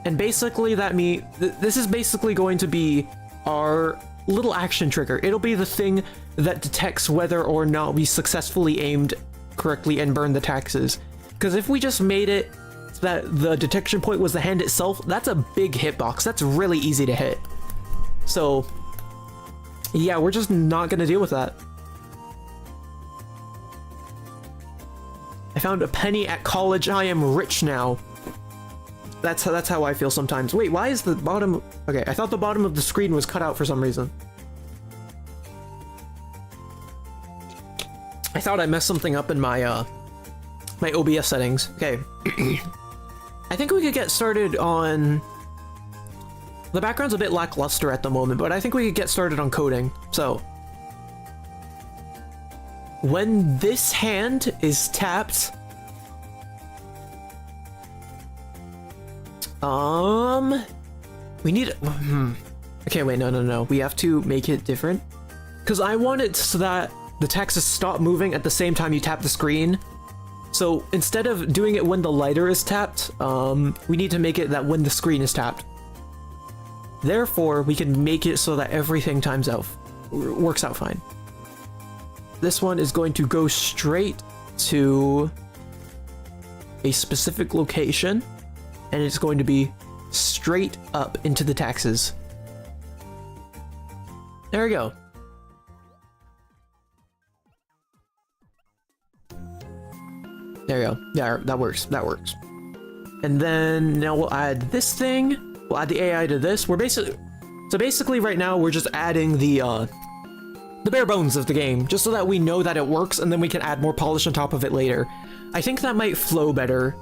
Speaker 2: And basically this is basically going to be our little action trigger. It'll be the thing that detects whether or not we successfully aimed correctly and burned the taxes. Because if we just made it so that the detection point was the hand itself, that's a big hitbox. That's really easy to hit. So yeah, we're just not gonna deal with that. I found a penny at college. I am rich now. That's how I feel sometimes. Wait, why is the bottom... Okay, I thought the bottom of the screen was cut out for some reason. I thought I messed something up in my, my OBS settings. Okay. I think we could get started on... The background's a bit lackluster at the moment, but I think we could get started on coding. So... When this hand is tapped... We need... Okay, wait, no. We have to make it different. Because I want it so that the taxes stop moving at the same time you tap the screen. So instead of doing it when the lighter is tapped, we need to make it that when the screen is tapped. Therefore, we can make it so that everything works out fine. This one is going to go straight to a specific location, and it's going to be straight up into the taxes. There we go. There we go. Yeah, that works. That works. And then now we'll add this thing. We'll add the AI to this. So basically right now we're just adding the bare bones of the game, just so that we know that it works, and then we can add more polish on top of it later. I think that might flow better.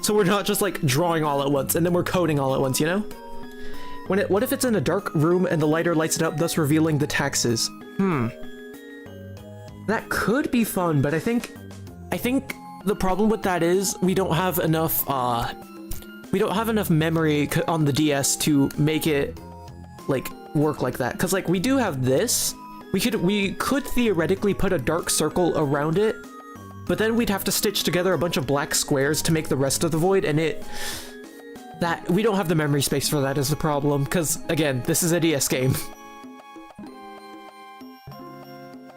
Speaker 2: So we're not just like drawing all at once and then we're coding all at once, you know? What if it's in a dark room and the lighter lights it up, thus revealing the taxes? That could be fun, but I think the problem with that is we don't have enough memory on the DS to make it like work like that. Cause like we do have this, we could theoretically put a dark circle around it, but then we'd have to stitch together a bunch of black squares to make the rest of the void, and we don't have the memory space for that is the problem, because again, this is a DS game.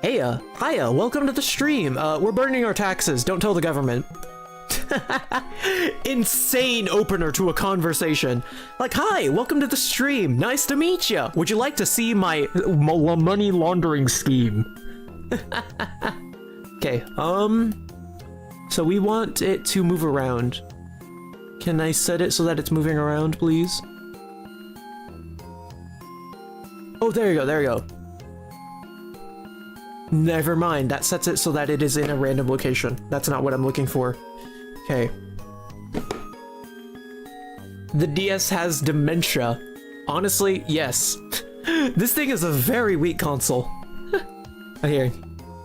Speaker 2: Heya, hiya, welcome to the stream. We're burning our taxes, don't tell the government. Insane opener to a conversation. Like, hi, welcome to the stream, nice to meet ya. Would you like to see my money laundering scheme? Okay, so we want it to move around. Can I set it so that it's moving around, please? Oh, there you go, there you go. Never mind, that sets it so that it is in a random location. That's not what I'm looking for. Okay. The DS has dementia. Honestly, yes. This thing is a very weak console. Okay.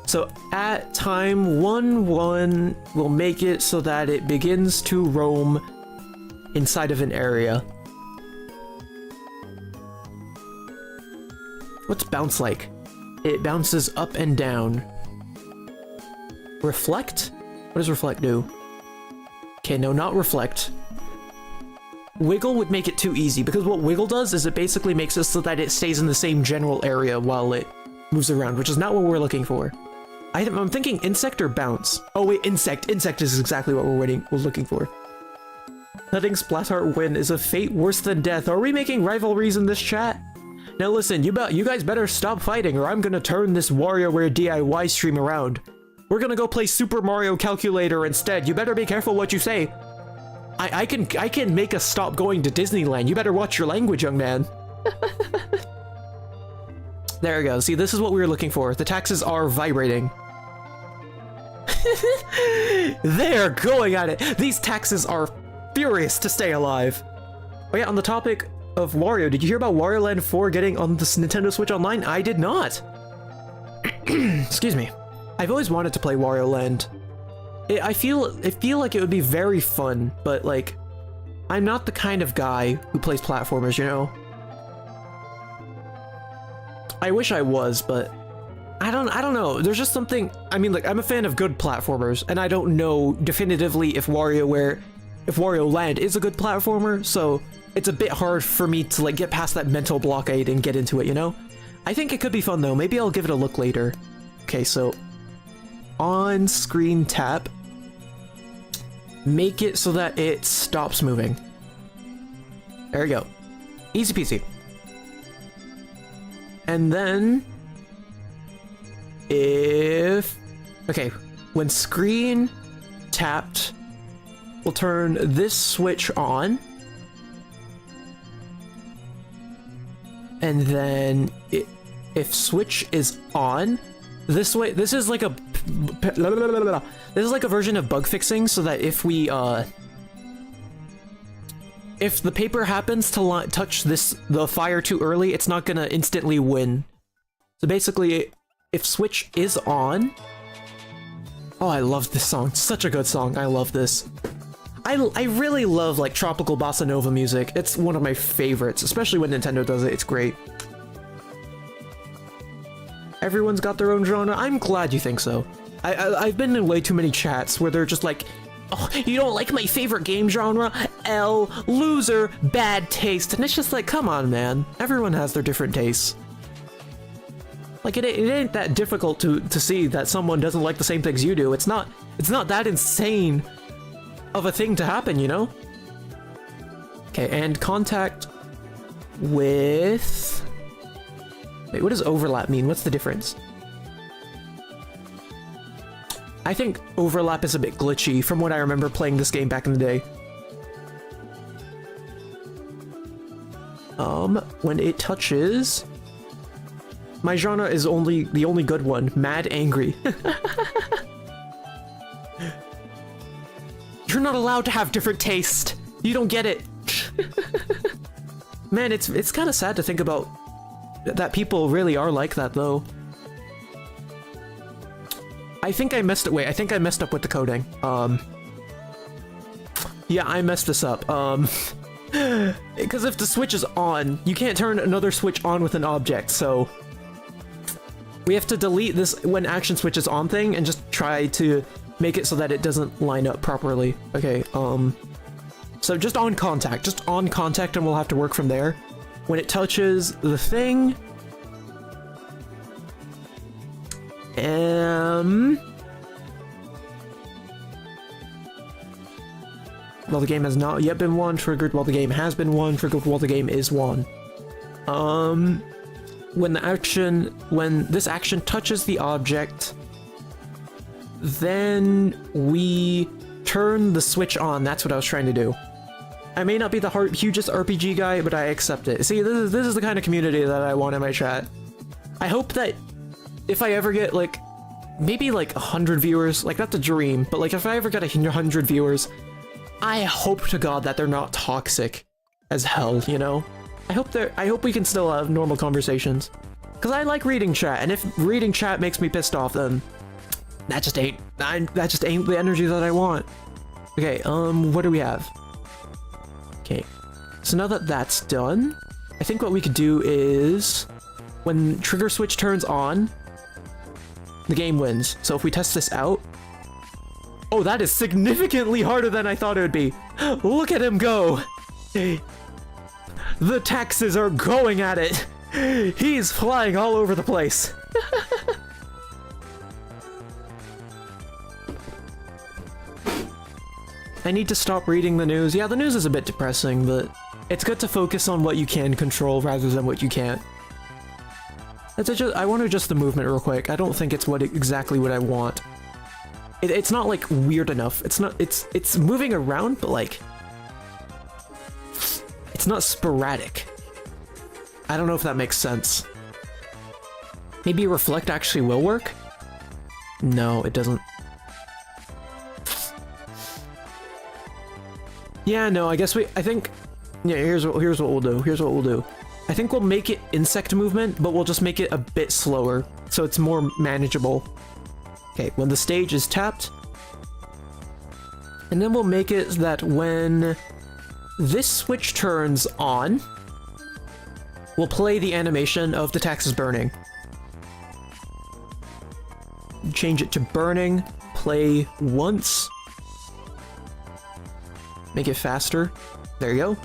Speaker 2: So at time 1-1, we'll make it so that it begins to roam inside of an area. What's bounce like? It bounces up and down. Reflect? What does reflect do? Okay, no, not reflect. Wiggle would make it too easy, because what wiggle does is it basically makes it so that it stays in the same general area while it moves around, which is not what we're looking for. I'm thinking insect or bounce. Oh wait, insect. Insect is exactly what we're looking for. Letting Splatart win is a fate worse than death. Are we making rivalries in this chat? Now listen, you guys better stop fighting or I'm gonna turn this WarioWare DIY stream around. We're gonna go play Super Mario Calculator instead. You better be careful what you say. I can make us stop going to Disneyland. You better watch your language, young man. There we go. See, this is what we were looking for. The taxes are vibrating. They're going at it. These taxes are furious to stay alive. Oh yeah, on the topic of Wario, did you hear about Wario Land 4 getting on the Nintendo Switch Online? I did not. Excuse me. I've always wanted to play Wario Land. I feel like it would be very fun, but like, I'm not the kind of guy who plays platformers, you know? I wish I was, but I don't know. There's just something, I mean, like, I'm a fan of good platformers, and I don't know definitively if Wario Land is a good platformer, so it's a bit hard for me to like get past that mental blockade and get into it, you know? I think it could be fun though. Maybe I'll give it a look later. Okay, so on screen tap, make it so that it stops moving. There we go. Easy peasy. And then okay, when screen tapped, we'll turn this switch on. And then if switch is on, this is like a version of bug fixing, so that if the paper happens to touch the fire too early, it's not gonna instantly win. So basically, if switch is on, oh, I love this song. Such a good song. I love this. I really love like tropical bossa nova music. It's one of my favorites, especially when Nintendo does it. It's great. Everyone's got their own genre. I'm glad you think so. I've been in way too many chats where they're just like, oh, you don't like my favorite game genre? L, loser, bad taste. And it's just like, come on, man. Everyone has their different tastes. Like, it ain't that difficult to see that someone doesn't like the same things you do. It's not that insane of a thing to happen, you know? Okay, and contact with... Wait, what does overlap mean? What's the difference? I think overlap is a bit glitchy from what I remember playing this game back in the day. When it touches... My genre is the only good one. Mad Angry. You're not allowed to have different taste. You don't get it. Man, it's kind of sad to think about that people really are like that, though. I think I messed it. Wait, I think I messed up with the coding. Yeah, I messed this up. Because if the switch is on, you can't turn another switch on with an object, so we have to delete this when action switch is on thing and just try to make it so that it doesn't line up properly. Okay, so just on contact and we'll have to work from there. When it touches the thing, well, the game has not yet been won, triggered while the game has been won, triggered while the game is won. When this action touches the object, then we turn the switch on. That's what I was trying to do. I may not be the hugest RPG guy, but I accept it. See, this is the kind of community that I want in my chat. I hope that if I ever get like, maybe like 100 viewers, like that's a dream, but like if I ever get 100 viewers, I hope to God that they're not toxic as hell, you know? I hope we can still have normal conversations. Cause I like reading chat, and if reading chat makes me pissed off, then that just ain't the energy that I want. Okay, what do we have? Okay, so now that that's done, I think what we could do is when trigger switch turns on, the game wins. So if we test this out, oh, that is significantly harder than I thought it would be. Look at him go. The taxes are going at it. He's flying all over the place. I need to stop reading the news. Yeah, the news is a bit depressing, but it's good to focus on what you can control rather than what you can't. I want to adjust the movement real quick. I don't think it's exactly what I want. It's not like weird enough. It's moving around, but like it's not sporadic. I don't know if that makes sense. Maybe reflect actually will work? No, it doesn't. Yeah, no, I guess I think Yeah, here's what we'll do. Here's what we'll do. I think we'll make it insect movement, but we'll just make it a bit slower, so it's more manageable. Okay, when the stage is tapped, and then we'll make it that when this switch turns on, we'll play the animation of the taxes burning. Change it to burning, play once. Make it faster. There you go.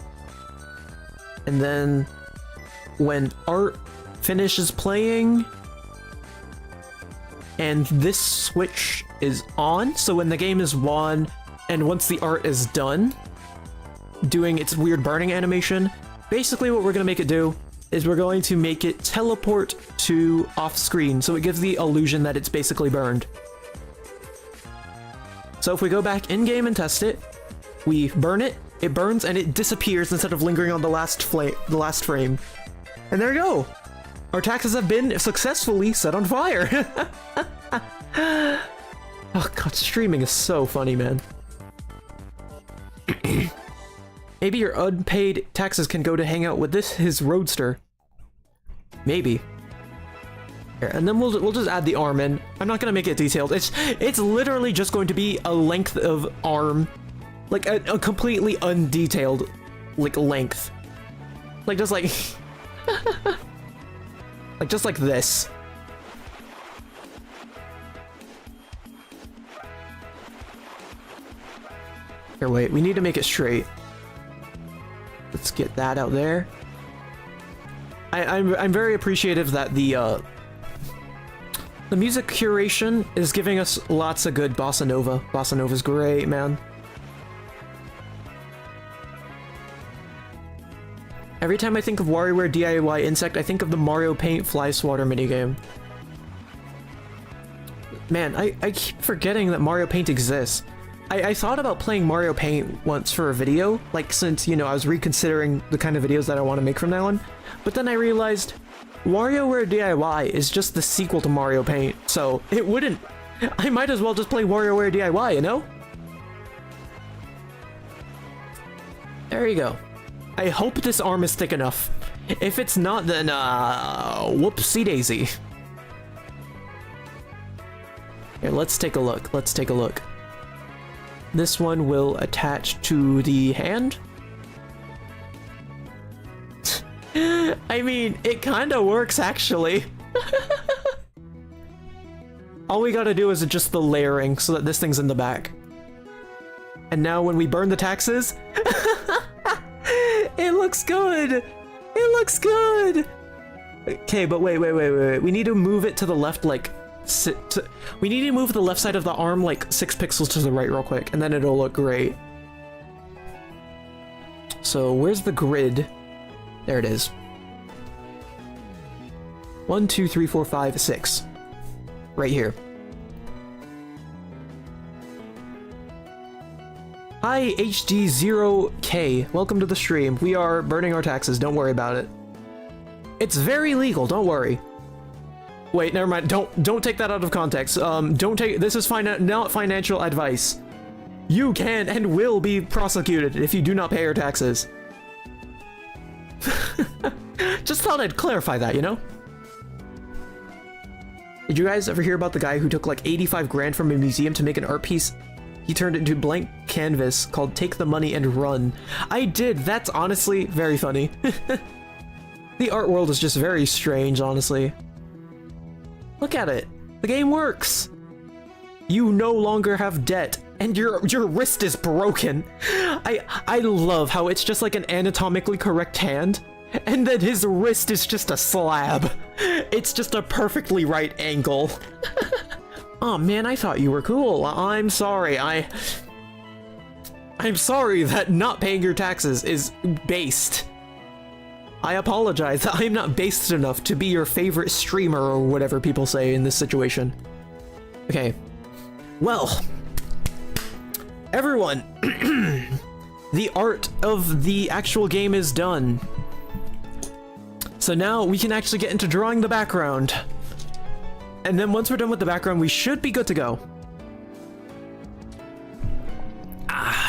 Speaker 2: And then when art finishes playing and this switch is on, so when the game is won and once the art is done doing its weird burning animation, basically what we're going to make it do is we're going to make it teleport to off screen, so it gives the illusion that it's basically burned. So if we go back in game and test it, we burn it, it burns, and it disappears instead of lingering on the last frame. And there you go! Our taxes have been successfully set on fire! Oh god, streaming is so funny, man. Maybe your unpaid taxes can go to hang out with his roadster. Maybe. Here, and then we'll just add the arm in. I'm not gonna make it detailed. It's literally just going to be a length of arm. Like a completely undetailed, like, length. Like, just like... like, just like this. Here, wait, we need to make it straight. Let's get that out there. I'm very appreciative that the music curation is giving us lots of good bossa nova. Bossa nova's great, man. Every time I think of WarioWare DIY Insect, I think of the Mario Paint Fly Swatter minigame. Man, I keep forgetting that Mario Paint exists. I thought about playing Mario Paint once for a video, like, since, you know, I was reconsidering the kind of videos that I want to make from now on, but then I realized WarioWare DIY is just the sequel to Mario Paint, so it wouldn't... I might as well just play WarioWare DIY, you know? There you go. I hope this arm is thick enough. If it's not, then, whoopsie daisy. Here, let's take a look. Let's take a look. This one will attach to the hand. I mean, it kinda works, actually. All we gotta do is adjust the layering so that this thing's in the back. And now when we burn the taxes... It looks good! It looks good! Okay, but wait. We need to move it to the left, like... we need to move the left side of the arm, like, 6 pixels to the right real quick, and then it'll look great. So, where's the grid? There it is. 1, 2, 3, 4, 5, 6. Right here. Hi, HD0K. Welcome to the stream. We are burning our taxes. Don't worry about it. It's very legal. Don't worry. Wait, never mind. Don't take that out of context. Don't take... This is not financial advice. You can and will be prosecuted if you do not pay your taxes. Just thought I'd clarify that, you know? Did you guys ever hear about the guy who took like 85 grand from a museum to make an art piece? He turned it into blank canvas called Take the Money and Run. I did. That's honestly very funny. The art world is just very strange, honestly. Look at it. The game works. You no longer have debt, and your wrist is broken. I love how it's just like an anatomically correct hand, and then his wrist is just a slab. It's just a perfectly right angle. Oh man, I thought you were cool. I'm sorry. I'm sorry that not paying your taxes is based. I apologize. I'm not based enough to be your favorite streamer or whatever people say in this situation. Okay. Well, everyone, the art of the actual game is done. So now we can actually get into drawing the background. And then once we're done with the background, we should be good to go.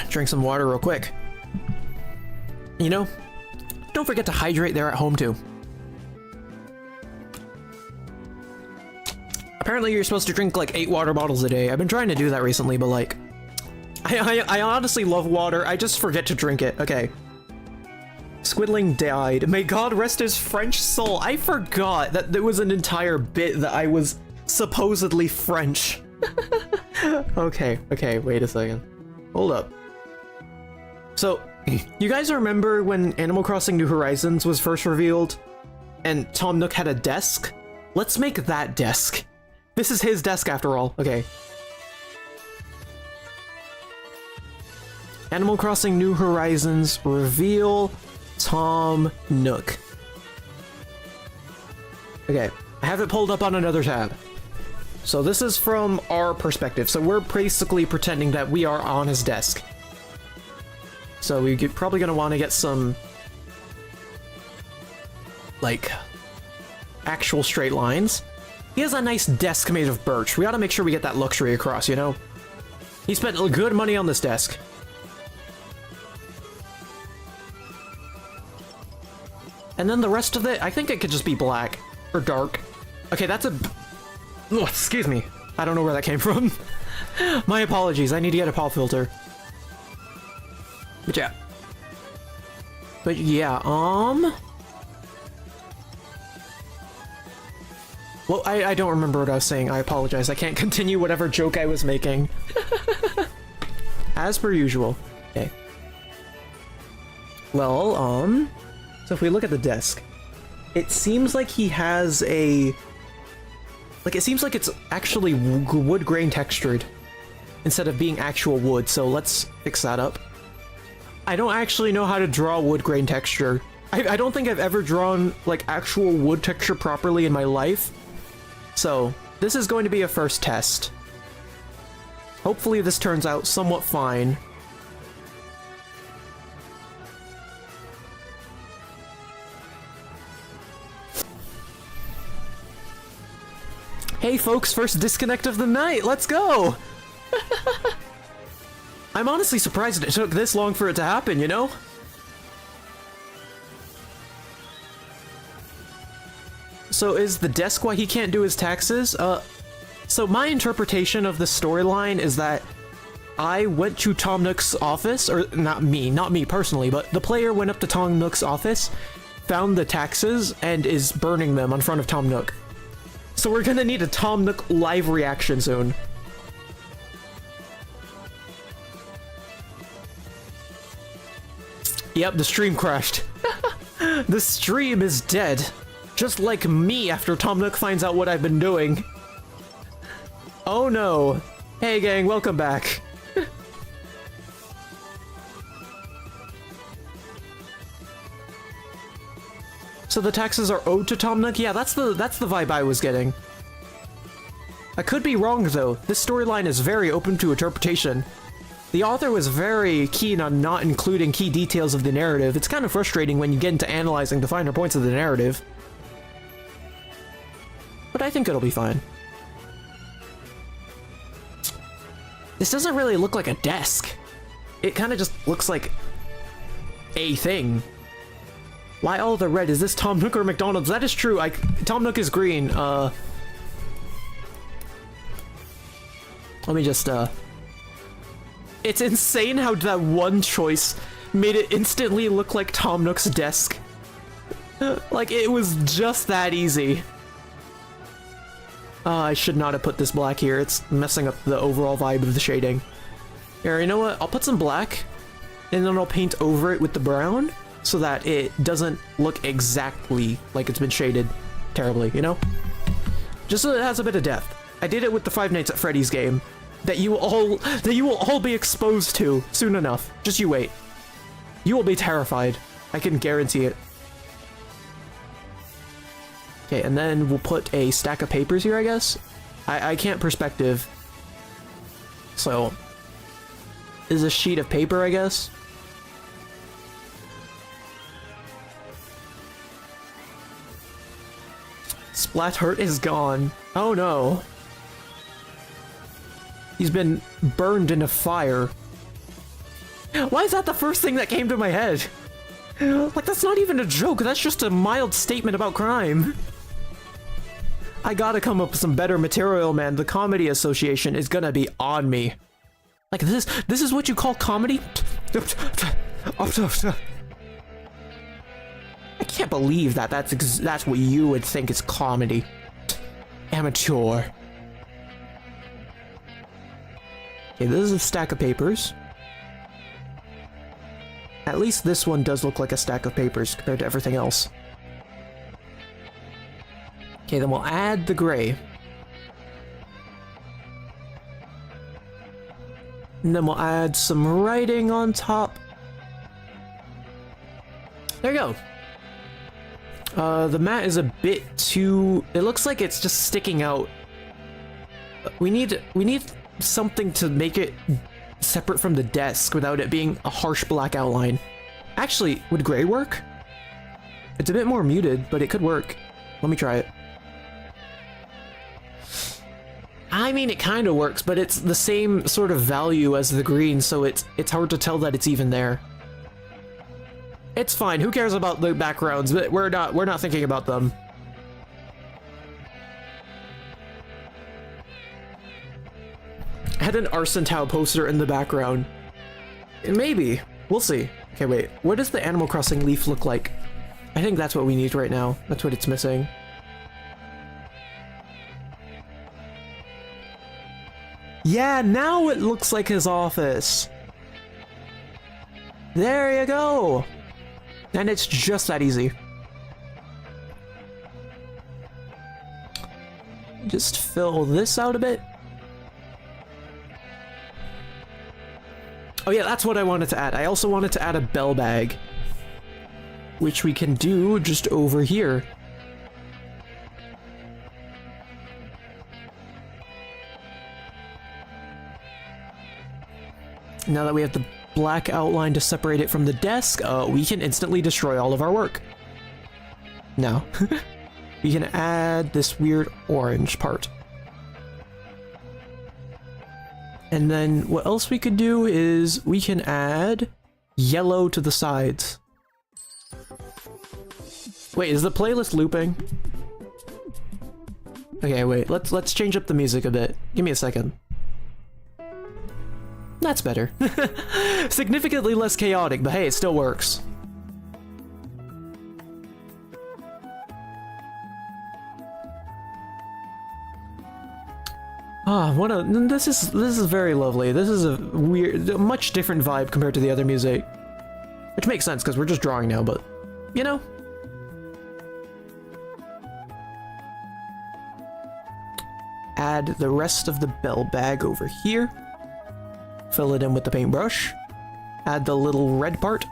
Speaker 2: Drink some water real quick. You know, don't forget to hydrate there at home too. Apparently you're supposed to drink like 8 water bottles a day. I've been trying to do that recently, but like, I honestly love water. I just forget to drink it. Okay. Squidling died. May God rest his French soul. I forgot that there was an entire bit that I was supposedly French. Okay, wait a second. Hold up. So, you guys remember when Animal Crossing New Horizons was first revealed and Tom Nook had a desk? Let's make that desk. This is his desk after all. Okay. Animal Crossing New Horizons reveal Tom Nook. Okay, I have it pulled up on another tab. So this is from our perspective. So we're basically pretending that we are on his desk. So we're probably gonna want to get some, like, actual straight lines. He has a nice desk made of birch. We gotta make sure we get that luxury across, you know? He spent good money on this desk. And then the rest of it, I think it could just be black or dark. Okay, that's a... Oh, excuse me. I don't know where that came from. My apologies. I need to get a pop filter. But yeah. Well, I don't remember what I was saying. I apologize. I can't continue whatever joke I was making. As per usual. Okay. Well, so if we look at the desk, it seems like he has a... Like, it seems like it's actually wood grain textured instead of being actual wood, so let's fix that up. I don't actually know how to draw wood grain texture. I don't think I've ever drawn, like, actual wood texture properly in my life. So, this is going to be a first test. Hopefully this turns out somewhat fine. Hey folks, first disconnect of the night, let's go! I'm honestly surprised it took this long for it to happen, you know? So is the desk why he can't do his taxes? So my interpretation of the storyline is that I went to Tom Nook's office, or not me personally, but the player went up to Tom Nook's office, found the taxes, and is burning them in front of Tom Nook. So we're gonna need a Tom Nook live reaction soon. Yep, the stream crashed. The stream is dead. Just like me after Tom Nook finds out what I've been doing. Oh no. Hey gang, welcome back. So the taxes are owed to Tom Nook? Yeah, that's the vibe I was getting. I could be wrong though. This storyline is very open to interpretation. The author was very keen on not including key details of the narrative. It's kind of frustrating when you get into analyzing the finer points of the narrative. But I think it'll be fine. This doesn't really look like a desk. It kind of just looks like a thing. Why all the red? Is this Tom Nook or McDonald's? That is true. Tom Nook is green. Let me just, It's insane how that one choice made it instantly look like Tom Nook's desk. Like, it was just that easy. I should not have put this black here. It's messing up the overall vibe of the shading. Here, you know what? I'll put some black, and then I'll paint over it with the brown, so that it doesn't look exactly like it's been shaded terribly, you know? Just so it has a bit of depth. I did it with the Five Nights at Freddy's game that you will all be exposed to soon enough. Just you wait. You will be terrified. I can guarantee it. Okay, and then we'll put a stack of papers here, I guess. I can't perspective. So, this is a sheet of paper, I guess. Splat-Hurt is gone. Oh no. He's been burned in a fire. Why is that the first thing that came to my head? Like, that's not even a joke, that's just a mild statement about crime. I gotta come up with some better material, man. The Comedy Association is gonna be on me. Like, this is what you call comedy? I can't believe that that's what you would think is comedy. Amateur. Okay, this is a stack of papers. At least this one does look like a stack of papers compared to everything else. Okay, then we'll add the gray. And then we'll add some writing on top. There you go. The mat is a bit too... It looks like it's just sticking out. We need something to make it separate from the desk without it being a harsh black outline. Actually, would gray work? It's a bit more muted, but it could work. Let me try it. I mean, it kind of works, but it's the same sort of value as the green, so it's hard to tell that it's even there. It's fine. Who cares about the backgrounds? We're not thinking about them. I had an Arson Tau poster in the background. Maybe. We'll see. Okay, wait. What does the Animal Crossing leaf look like? I think that's what we need right now. That's what it's missing. Yeah, now it looks like his office. There you go. And it's just that easy. Just fill this out a bit. Oh yeah, that's what I wanted to add. I also wanted to add a bell bag, which we can do just over here. Now that we have the black outline to separate it from the desk, we can instantly destroy all of our work. Now, we can add this weird orange part. And then what else we could do is we can add yellow to the sides. Wait, is the playlist looping? Okay, wait, let's change up the music a bit. Give me a second. That's better. Significantly less chaotic, but hey, it still works. Ah, this is very lovely. This is a much different vibe compared to the other music. Which makes sense, because we're just drawing now, but, you know. Add the rest of the bell bag over here. Fill it in with the paintbrush. Add the little red part.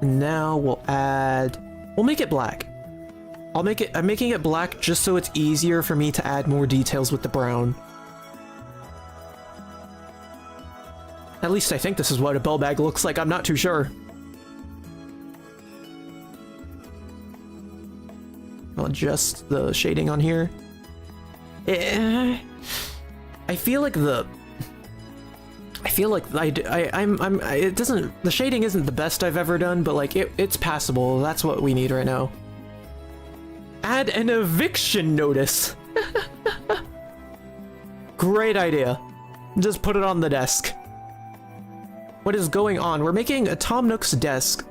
Speaker 2: And now we'll make it black. I'm making it black just so it's easier for me to add more details with the brown. At least I think this is what a bell bag looks like, I'm not too sure. I'll adjust the shading on here. I feel like the shading isn't the best I've ever done, but like it's passable. That's what we need right now. Add an eviction notice. Great idea. Just put it on the desk. What is going on? We're making a Tom Nook's desk,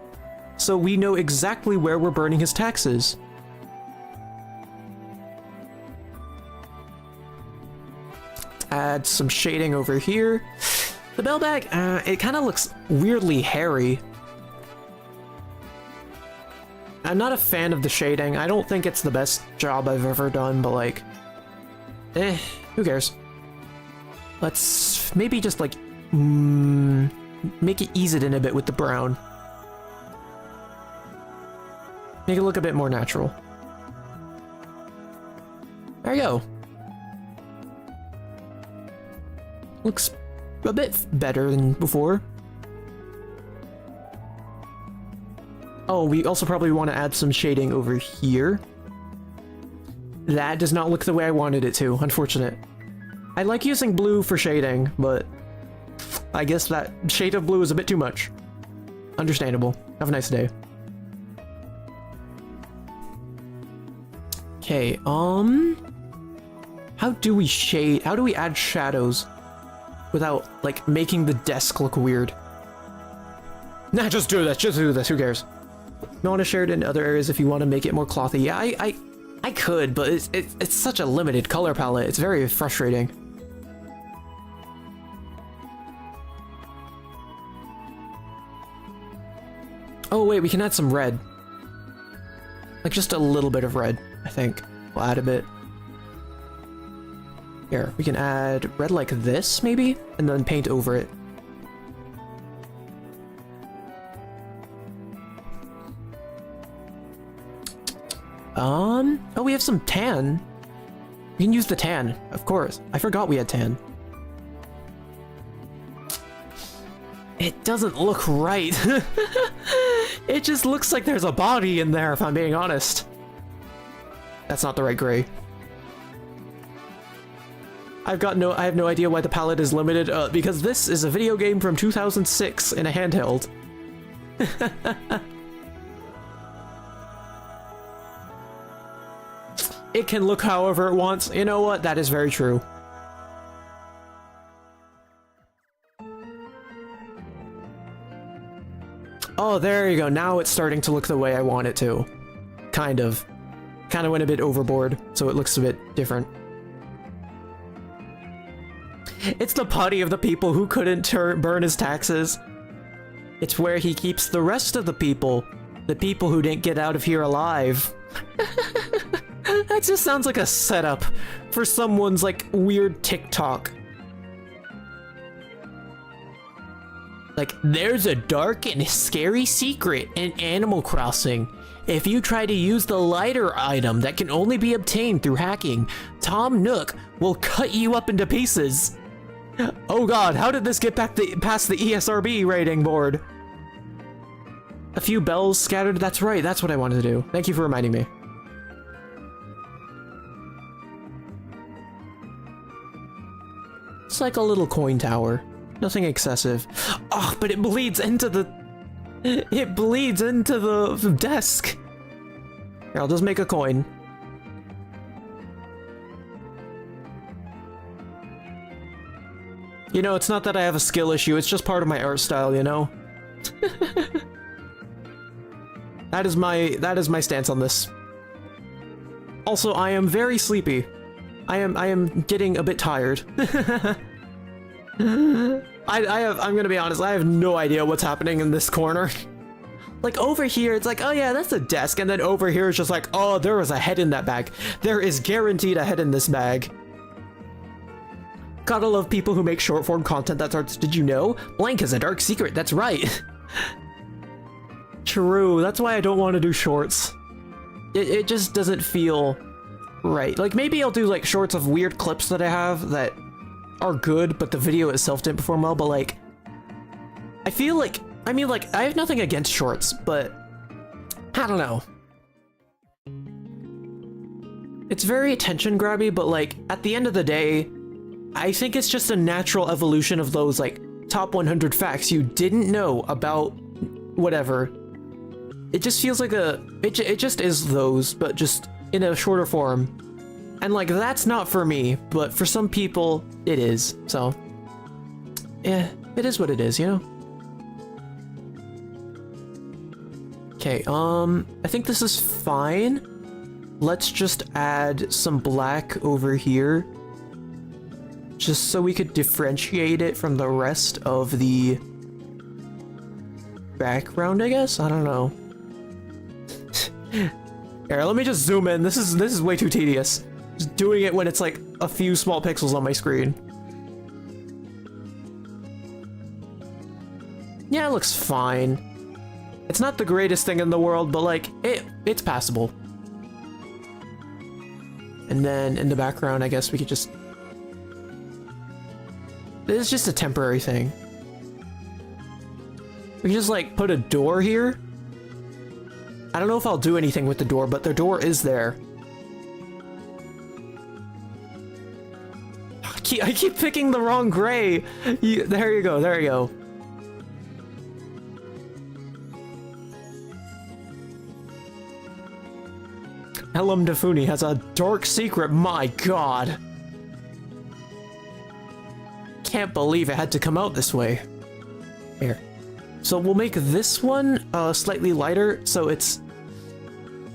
Speaker 2: so we know exactly where we're burning his taxes. Add some shading over here. The bell bag, it kind of looks weirdly hairy. I'm not a fan of the shading. I don't think it's the best job I've ever done, but like, who cares? Let's maybe just like, make it ease it in a bit with the brown. Make it look a bit more natural. There you go. Looks a bit better than before. Oh, we also probably want to add some shading over here. That does not look the way I wanted it to, unfortunate. I like using blue for shading, but I guess that shade of blue is a bit too much. Understandable. Have a nice day. Okay, how do we add shadows without, like, making the desk look weird? Nah, just do this, who cares? You want to share it in other areas if you want to make it more clothy. Yeah, I could, but it's such a limited color palette. It's very frustrating. Oh wait, we can add some red. Like just a little bit of red, I think. We'll add a bit. Here, we can add red like this, maybe? And then paint over it. Oh, we have some tan. We can use the tan, of course. I forgot we had tan. It doesn't look right. It just looks like there's a body in there, if I'm being honest. That's not the right gray. I have no idea why the palette is limited, because this is a video game from 2006 in a handheld. It can look however it wants. You know what? That is very true. Oh, there you go. Now it's starting to look the way I want it to. Kind of. Kind of went a bit overboard, so it looks a bit different. It's the putty of the people who couldn't burn his taxes. It's where he keeps the rest of the people who didn't get out of here alive. That just sounds like a setup for someone's, like, weird TikTok. Like, there's a dark and scary secret in Animal Crossing. If you try to use the lighter item that can only be obtained through hacking, Tom Nook will cut you up into pieces. Oh god, how did this get past the ESRB rating board? A few bells scattered, that's right, that's what I wanted to do. Thank you for reminding me. It's like a little coin tower. Nothing excessive. Oh, but it bleeds into the... It bleeds into the desk. Here, I'll just make a coin. You know, it's not that I have a skill issue, it's just part of my art style, you know? That is my stance on this. Also, I am very sleepy. I am getting a bit tired. I'm gonna be honest, I have no idea what's happening in this corner. Like over here, it's like, oh yeah, that's a desk, and then over here it's just like, oh, there was a head in that bag. There is guaranteed a head in this bag. Gotta love people who make short form content that starts, did you know? Blank is a dark secret, that's right. True, that's why I don't want to do shorts. It just doesn't feel right. Like maybe I'll do like shorts of weird clips that I have that are good, but the video itself didn't perform well, but like, I feel like, I mean like, I have nothing against shorts, but I don't know. It's very attention grabby, but like, at the end of the day, I think it's just a natural evolution of those like top 100 facts you didn't know about whatever. It just feels like it just is those, but just in a shorter form. And like, that's not for me, but for some people, it is. So, yeah, it is what it is, you know? Okay, I think this is fine. Let's just add some black over here. Just so we could differentiate it from the rest of the background, I guess? I don't know. Here, let me just zoom in. This is way too tedious. Just doing it when it's like a few small pixels on my screen. Yeah, it looks fine. It's not the greatest thing in the world, but like, it's passable. And then in the background, I guess we could just... This is just a temporary thing. We can just like put a door here. I don't know if I'll do anything with the door, but the door is there. I keep picking the wrong gray. There you go, there you go. Elam Defuni has a dark secret, my god. Can't believe it had to come out this way. Here. So we'll make this one slightly lighter, so it's...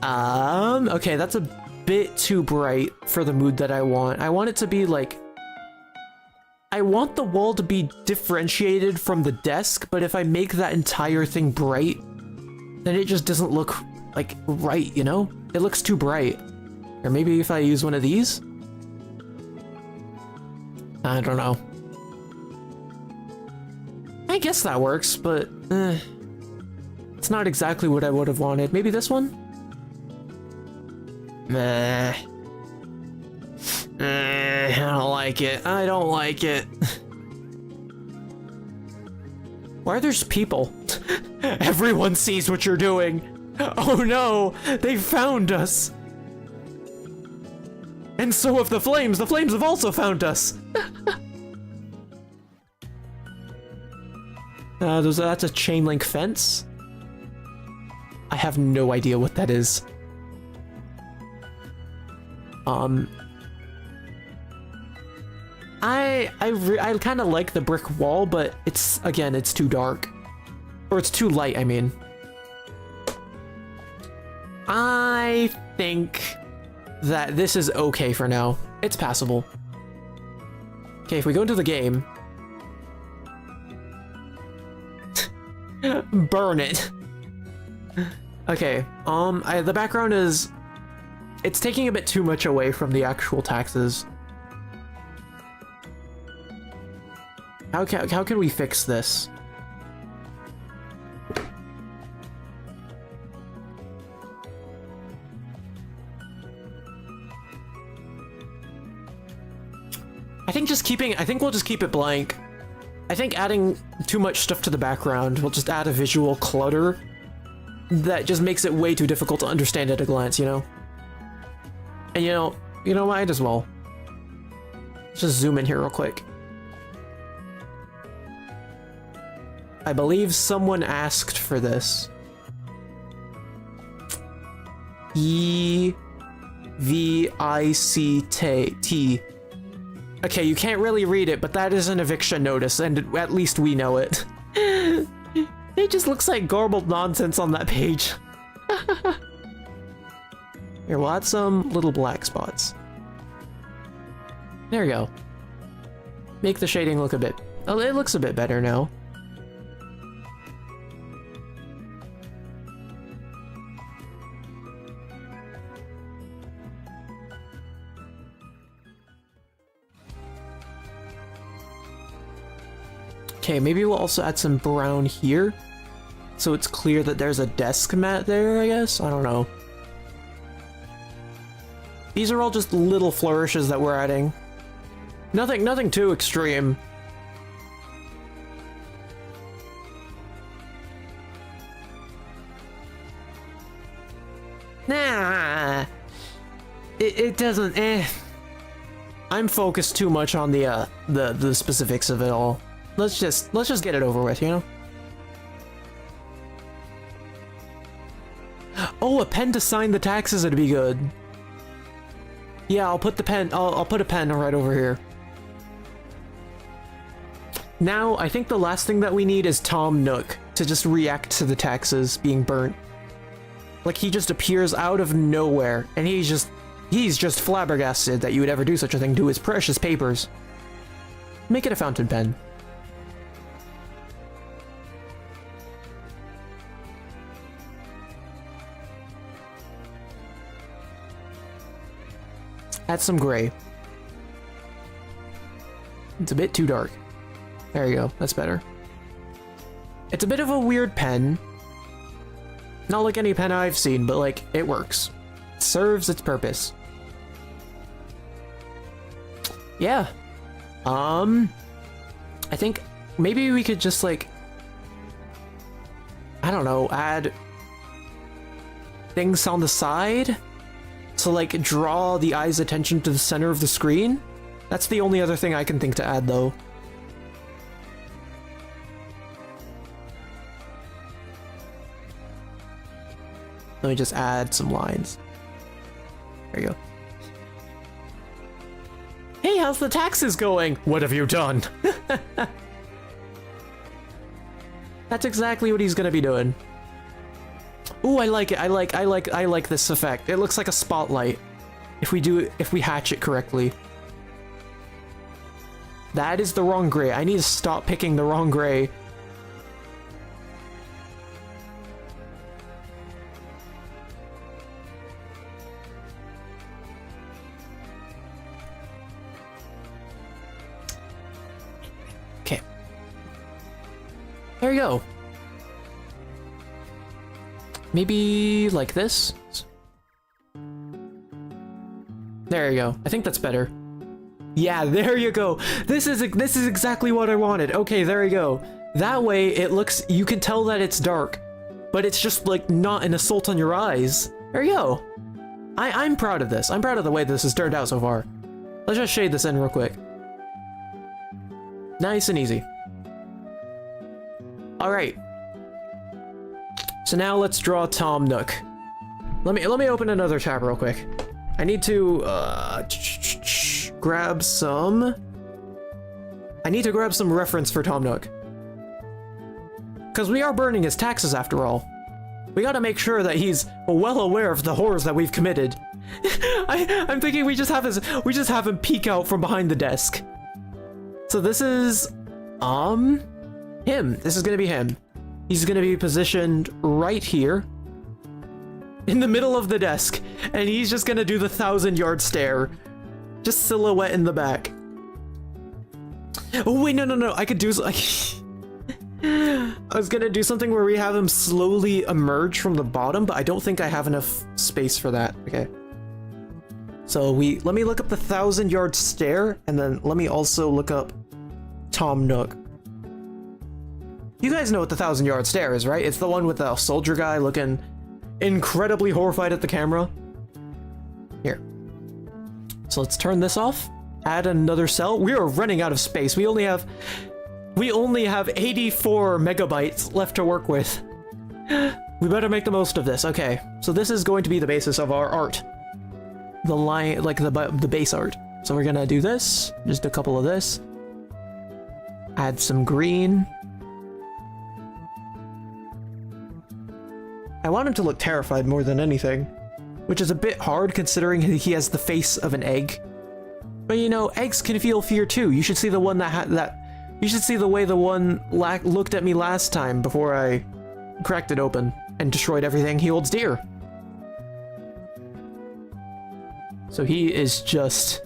Speaker 2: okay, that's a bit too bright for the mood that I want. I want it to be like... I want the wall to be differentiated from the desk, but if I make that entire thing bright, then it just doesn't look, like, right, you know? It looks too bright. Or maybe if I use one of these? I don't know. I guess that works, but it's not exactly what I would have wanted. Maybe this one? Meh. I don't like it. I don't like it. Why are there people? Everyone sees what you're doing. Oh no, they found us. And so have the flames. The flames have also found us. That's a chain link fence. I have no idea what that is. I kind of like the brick wall, but it's too dark. Or it's too light, I mean. I think that this is okay for now. It's passable. Okay, if we go into the game... Burn it. Okay, the background is... It's taking a bit too much away from the actual taxes. How can we fix this? I think we'll just keep it blank. I think adding too much stuff to the background will just add a visual clutter that just makes it way too difficult to understand at a glance, you know? And you know, might as well. Let's just zoom in here real quick. I believe someone asked for this. E-V-I-C-T. Okay, you can't really read it, but that is an eviction notice, and at least we know it. It just looks like garbled nonsense on that page. Here, we'll add some little black spots. There we go. Make the shading look a bit... Oh, it looks a bit better now. Okay, maybe we'll also add some brown here, so it's clear that there's a desk mat there, I guess? I don't know. These are all just little flourishes that we're adding. Nothing too extreme. Nah, it doesn't. I'm focused too much on the specifics of it all. Let's just get it over with, you know? Oh, a pen to sign the taxes would be good. Yeah, I'll put the pen. I'll put a pen right over here. Now, I think the last thing that we need is Tom Nook to just react to the taxes being burnt. Like, he just appears out of nowhere, and he's just flabbergasted that you would ever do such a thing to his precious papers. Make it a fountain pen. Add some gray. It's a bit too dark. There you go, that's better. It's a bit of a weird pen. Not like any pen I've seen, but like, it works. It serves its purpose. Yeah. I think maybe we could just like, I don't know, add things on the side to like draw the eye's attention to the center of the screen. That's the only other thing I can think to add though. Let me just add some lines. There you go. Hey, how's the taxes going? What have you done? That's exactly what he's gonna be doing. Ooh, I like it. I like this effect. It looks like a spotlight. If we hatch it correctly. That is the wrong gray. I need to stop picking the wrong gray. Okay. There you go. Maybe like this? There you go. I think that's better. Yeah, there you go. This is exactly what I wanted. Okay, there you go. That way it looks, you can tell that it's dark, but it's just like not an assault on your eyes. There you go. I'm proud of this. I'm proud of the way this has turned out so far. Let's just shade this in real quick. Nice and easy. All right. So now let's draw Tom Nook. Let me open another tab real quick. I need to grab some. I need to grab some reference for Tom Nook. Because we are burning his taxes after all. We gotta make sure that he's well aware of the horrors that we've committed. I'm thinking we just have him peek out from behind the desk. So this is him. This is gonna be him. He's gonna be positioned right here in the middle of the desk, and he's just gonna do the 1,000-yard stare. Just silhouette in the back. Oh wait, no, I could do I was gonna do something where we have him slowly emerge from the bottom, but I don't think I have enough space for that. Okay. So let me look up the 1,000-yard stare, and then let me also look up Tom Nook. You guys know what the 1,000-yard stare is, right? It's the one with the soldier guy looking incredibly horrified at the camera. Here. So let's turn this off. Add another cell. We are running out of space. We only have 84 megabytes left to work with. We better make the most of this. Okay. So this is going to be the basis of our art. The line, like the base art. So we're gonna do this. Just a couple of this. Add some green. I want him to look terrified more than anything, which is a bit hard considering he has the face of an egg. But you know, eggs can feel fear too. You should see the one you should see the way the one looked at me last time before I cracked it open and destroyed everything he holds dear. So he is just...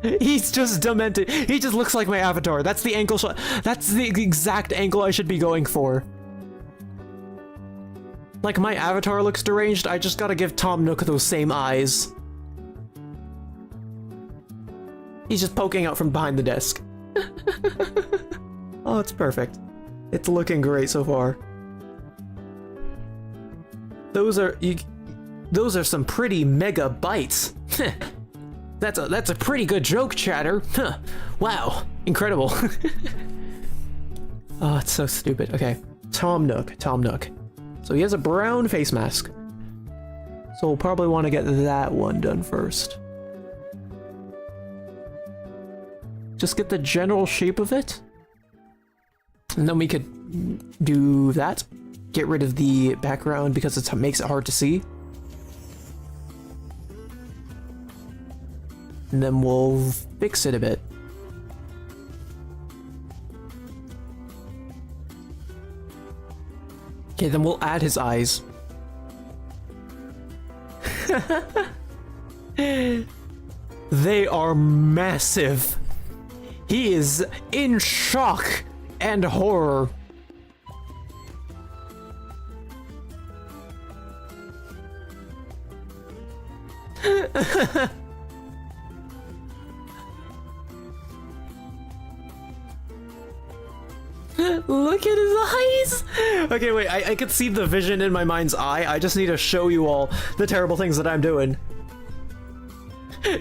Speaker 2: He's just demented. He just looks like my avatar. That's the ankle shot. That's the exact angle I should be going for. Like, my avatar looks deranged, I just gotta give Tom Nook those same eyes. He's just poking out from behind the desk. Oh, it's perfect. It's looking great so far. Those are some pretty mega bites. That's a pretty good joke, chatter. Huh. Wow, incredible. Oh, it's so stupid. Okay, Tom Nook. So he has a brown face mask. So we'll probably want to get that one done first. Just get the general shape of it. And then we could do that. Get rid of the background because it makes it hard to see. And then we'll fix it a bit. Okay, then we'll add his eyes. They are massive. He is in shock and horror. Look at his eyes! Okay, wait, I could see the vision in my mind's eye. I just need to show you all the terrible things that I'm doing.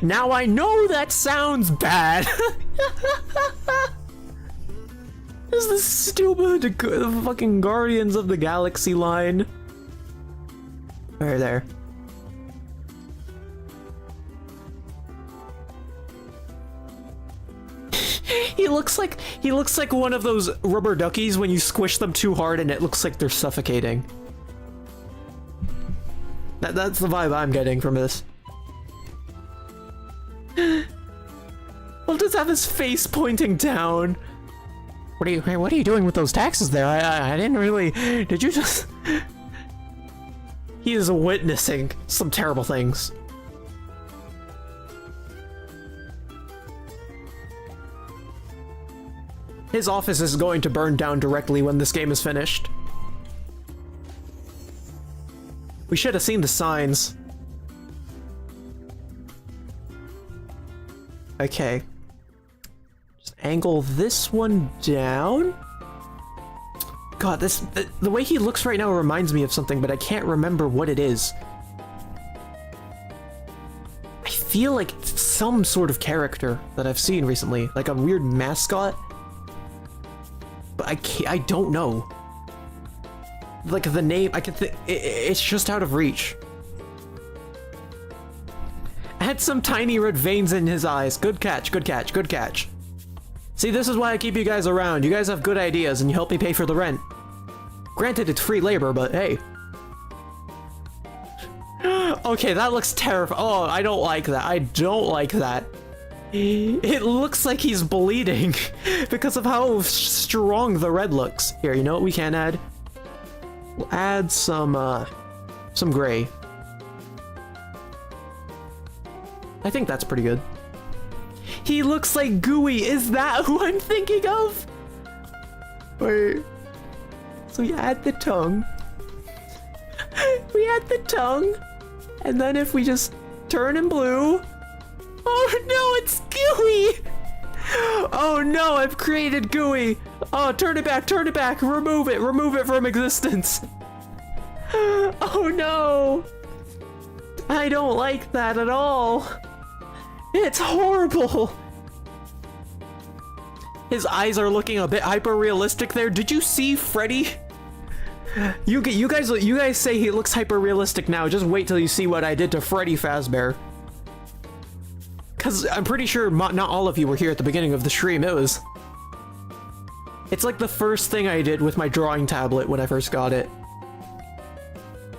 Speaker 2: Now I know that sounds bad! This is the stupid fucking Guardians of the Galaxy line. Right there. He looks like one of those rubber duckies when you squish them too hard and it looks like they're suffocating. That's the vibe I'm getting from this. We'll just have his face pointing down. What are you doing with those taxes there? I didn't really. Did you just? He is witnessing some terrible things. His office is going to burn down directly when this game is finished. We should have seen the signs. Okay. Just angle this one down. God, the way he looks right now reminds me of something, but I can't remember what it is. I feel like it's some sort of character that I've seen recently, like a weird mascot. But I don't know. Like the name, I can it's just out of reach. Had some tiny red veins in his eyes. Good catch, good catch, good catch. See, this is why I keep you guys around. You guys have good ideas and you help me pay for the rent. Granted, it's free labor, but hey. Okay, that looks terrifying. Oh, I don't like that. I don't like that. It looks like he's bleeding because of how strong the red looks. Here, you know what we can add? We'll add some gray. I think that's pretty good. He looks like Gooey. Is that who I'm thinking of? Wait. So we add the tongue. We add the tongue. And then if we just turn him blue. Oh no, it's Gooey! Oh no, I've created Gooey! Oh, turn it back, remove it from existence! Oh no! I don't like that at all! It's horrible! His eyes are looking a bit hyper-realistic there. Did you see Freddy? You guys say he looks hyper-realistic now. Just wait till you see what I did to Freddy Fazbear. Because I'm pretty sure not all of you were here at the beginning of the stream. It's like the first thing I did with my drawing tablet when I first got it.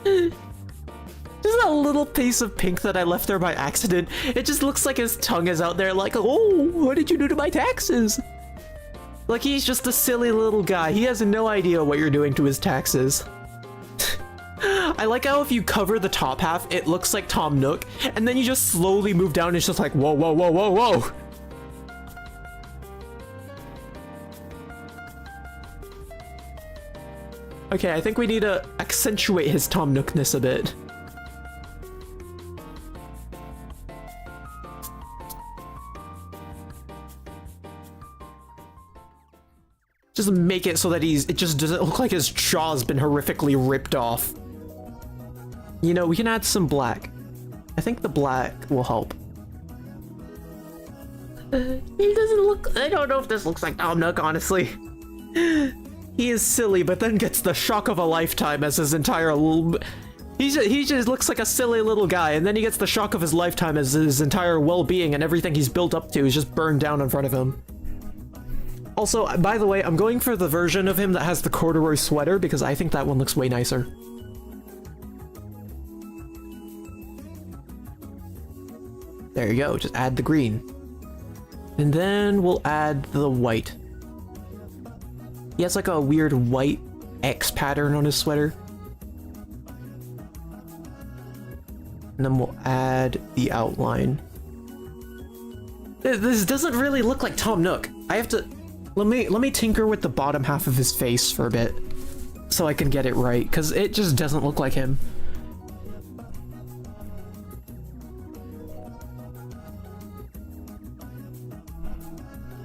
Speaker 2: Just a little piece of pink that I left there by accident. It just looks like his tongue is out there like, oh, what did you do to my taxes? Like he's just a silly little guy. He has no idea what you're doing to his taxes. I like how if you cover the top half, it looks like Tom Nook, and then you just slowly move down and it's just like, whoa, whoa, whoa, whoa, whoa. Okay, I think we need to accentuate his Tom Nookness a bit. Just make it so that it just doesn't look like his jaw's been horrifically ripped off. You know, we can add some black. I think the black will help. He doesn't look... I don't know if this looks like Tom Nook, honestly. He is silly, but then gets the shock of a lifetime as his entire... He just looks like a silly little guy, and then he gets the shock of his lifetime as his entire well-being and everything he's built up to is just burned down in front of him. Also, by the way, I'm going for the version of him that has the corduroy sweater because I think that one looks way nicer. There you go, just add the green. And then we'll add the white. He has like a weird white X pattern on his sweater. And then we'll add the outline. This doesn't really look like Tom Nook. I have to... Let me tinker with the bottom half of his face for a bit so I can get it right, because it just doesn't look like him.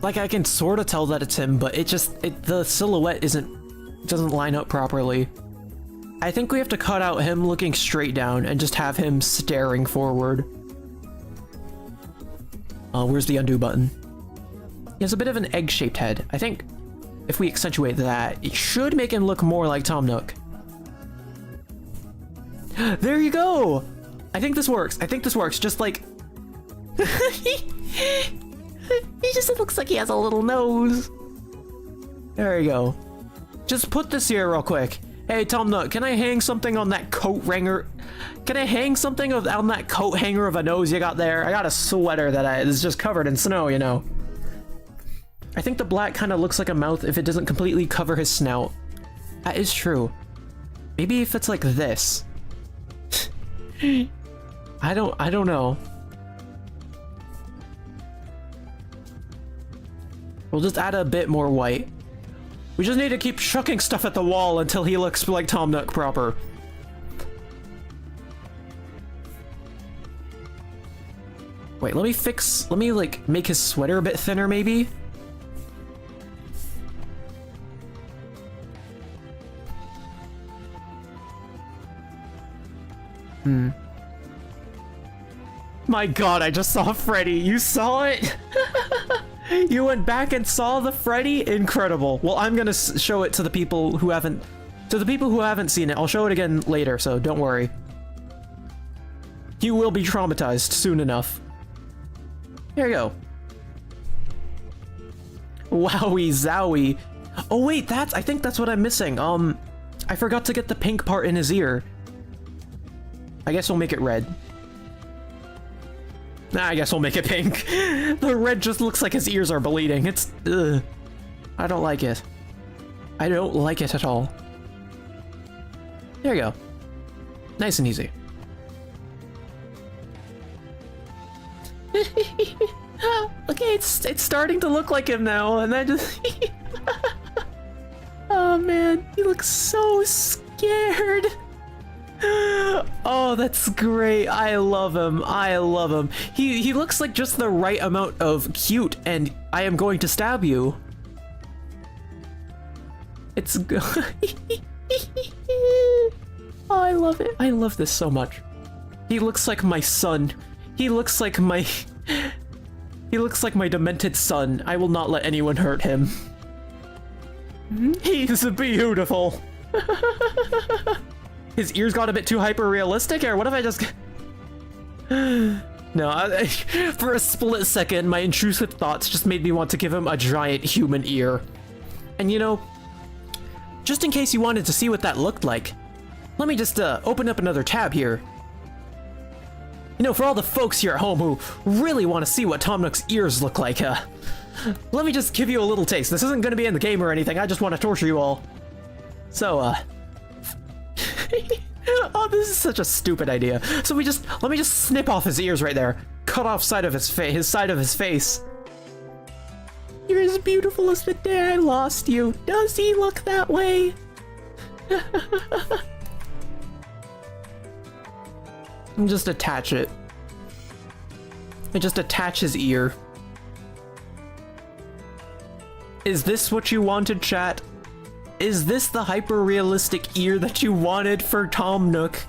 Speaker 2: Like, I can sort of tell that it's him, but the silhouette doesn't line up properly. I think we have to cut out him looking straight down and just have him staring forward. Where's the undo button? He has a bit of an egg-shaped head. I think if we accentuate that, it should make him look more like Tom Nook. There you go! I think this works. Just like... He just looks like he has a little nose. There you go. Just put this here real quick. Hey, Tom Nook, can I hang something on that coat hanger? Can I hang something on that coat hanger of a nose you got there? I got a sweater that is just covered in snow, you know. I think the black kind of looks like a mouth if it doesn't completely cover his snout. That is true. Maybe if it's like this. I don't know. We'll just add a bit more white. We just need to keep chucking stuff at the wall until he looks like Tom Nook proper. Wait, let me like make his sweater a bit thinner maybe? My god, I just saw Freddy. You saw it? You went back and saw the Freddy? Incredible. Well, I'm gonna show it to the people who haven't... seen it. I'll show it again later, so don't worry. You will be traumatized soon enough. Here you go. Wowie zowie. Oh wait, I think that's what I'm missing. I forgot to get the pink part in his ear. I guess we'll make it red. Nah, I guess we'll make it pink. The red just looks like his ears are bleeding. It's... ugh. I don't like it. I don't like it at all. There you go. Nice and easy. Okay, it's starting to look like him now, and I just... Oh man, he looks so scared. Oh, that's great. I love him. I love him. He looks like just the right amount of cute, and I am going to stab you. It's good. Oh, I love it. I love this so much. He looks like my son. He looks like my demented son. I will not let anyone hurt him. He's beautiful. His ears got a bit too hyper-realistic, or what if I just... No, for a split second, my intrusive thoughts just made me want to give him a giant human ear. And you know, just in case you wanted to see what that looked like, let me just open up another tab here. You know, for all the folks here at home who really want to see what Tom Nook's ears look like, let me just give you a little taste. This isn't going to be in the game or anything, I just want to torture you all. So, oh, this is such a stupid idea. So let me just snip off his ears right there. Cut off side of his side of his face. You're as beautiful as the day I lost you. Does he look that way? And just attach it. And just attach his ear. Is this what you wanted, chat? Is this the hyper-realistic ear that you wanted for Tom Nook?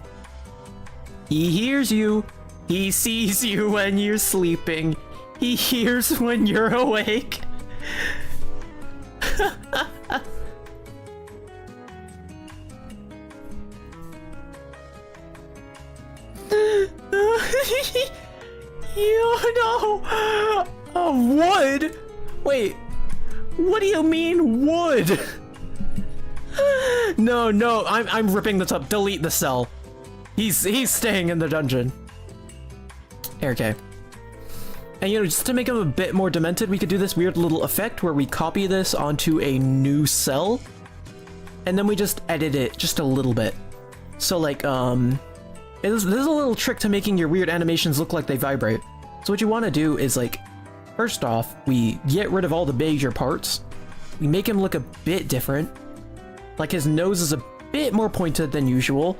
Speaker 2: He hears you. He sees you when you're sleeping. He hears when you're awake. You know, wood? Wait, what do you mean wood? No, I'm ripping this up. Delete the cell. He's staying in the dungeon. Okay. And you know, just to make him a bit more demented, we could do this weird little effect where we copy this onto a new cell, and then we just edit it just a little bit. So like, there's a little trick to making your weird animations look like they vibrate. So what you want to do is, like, first off, we get rid of all the major parts. We make him look a bit different. Like, his nose is a bit more pointed than usual.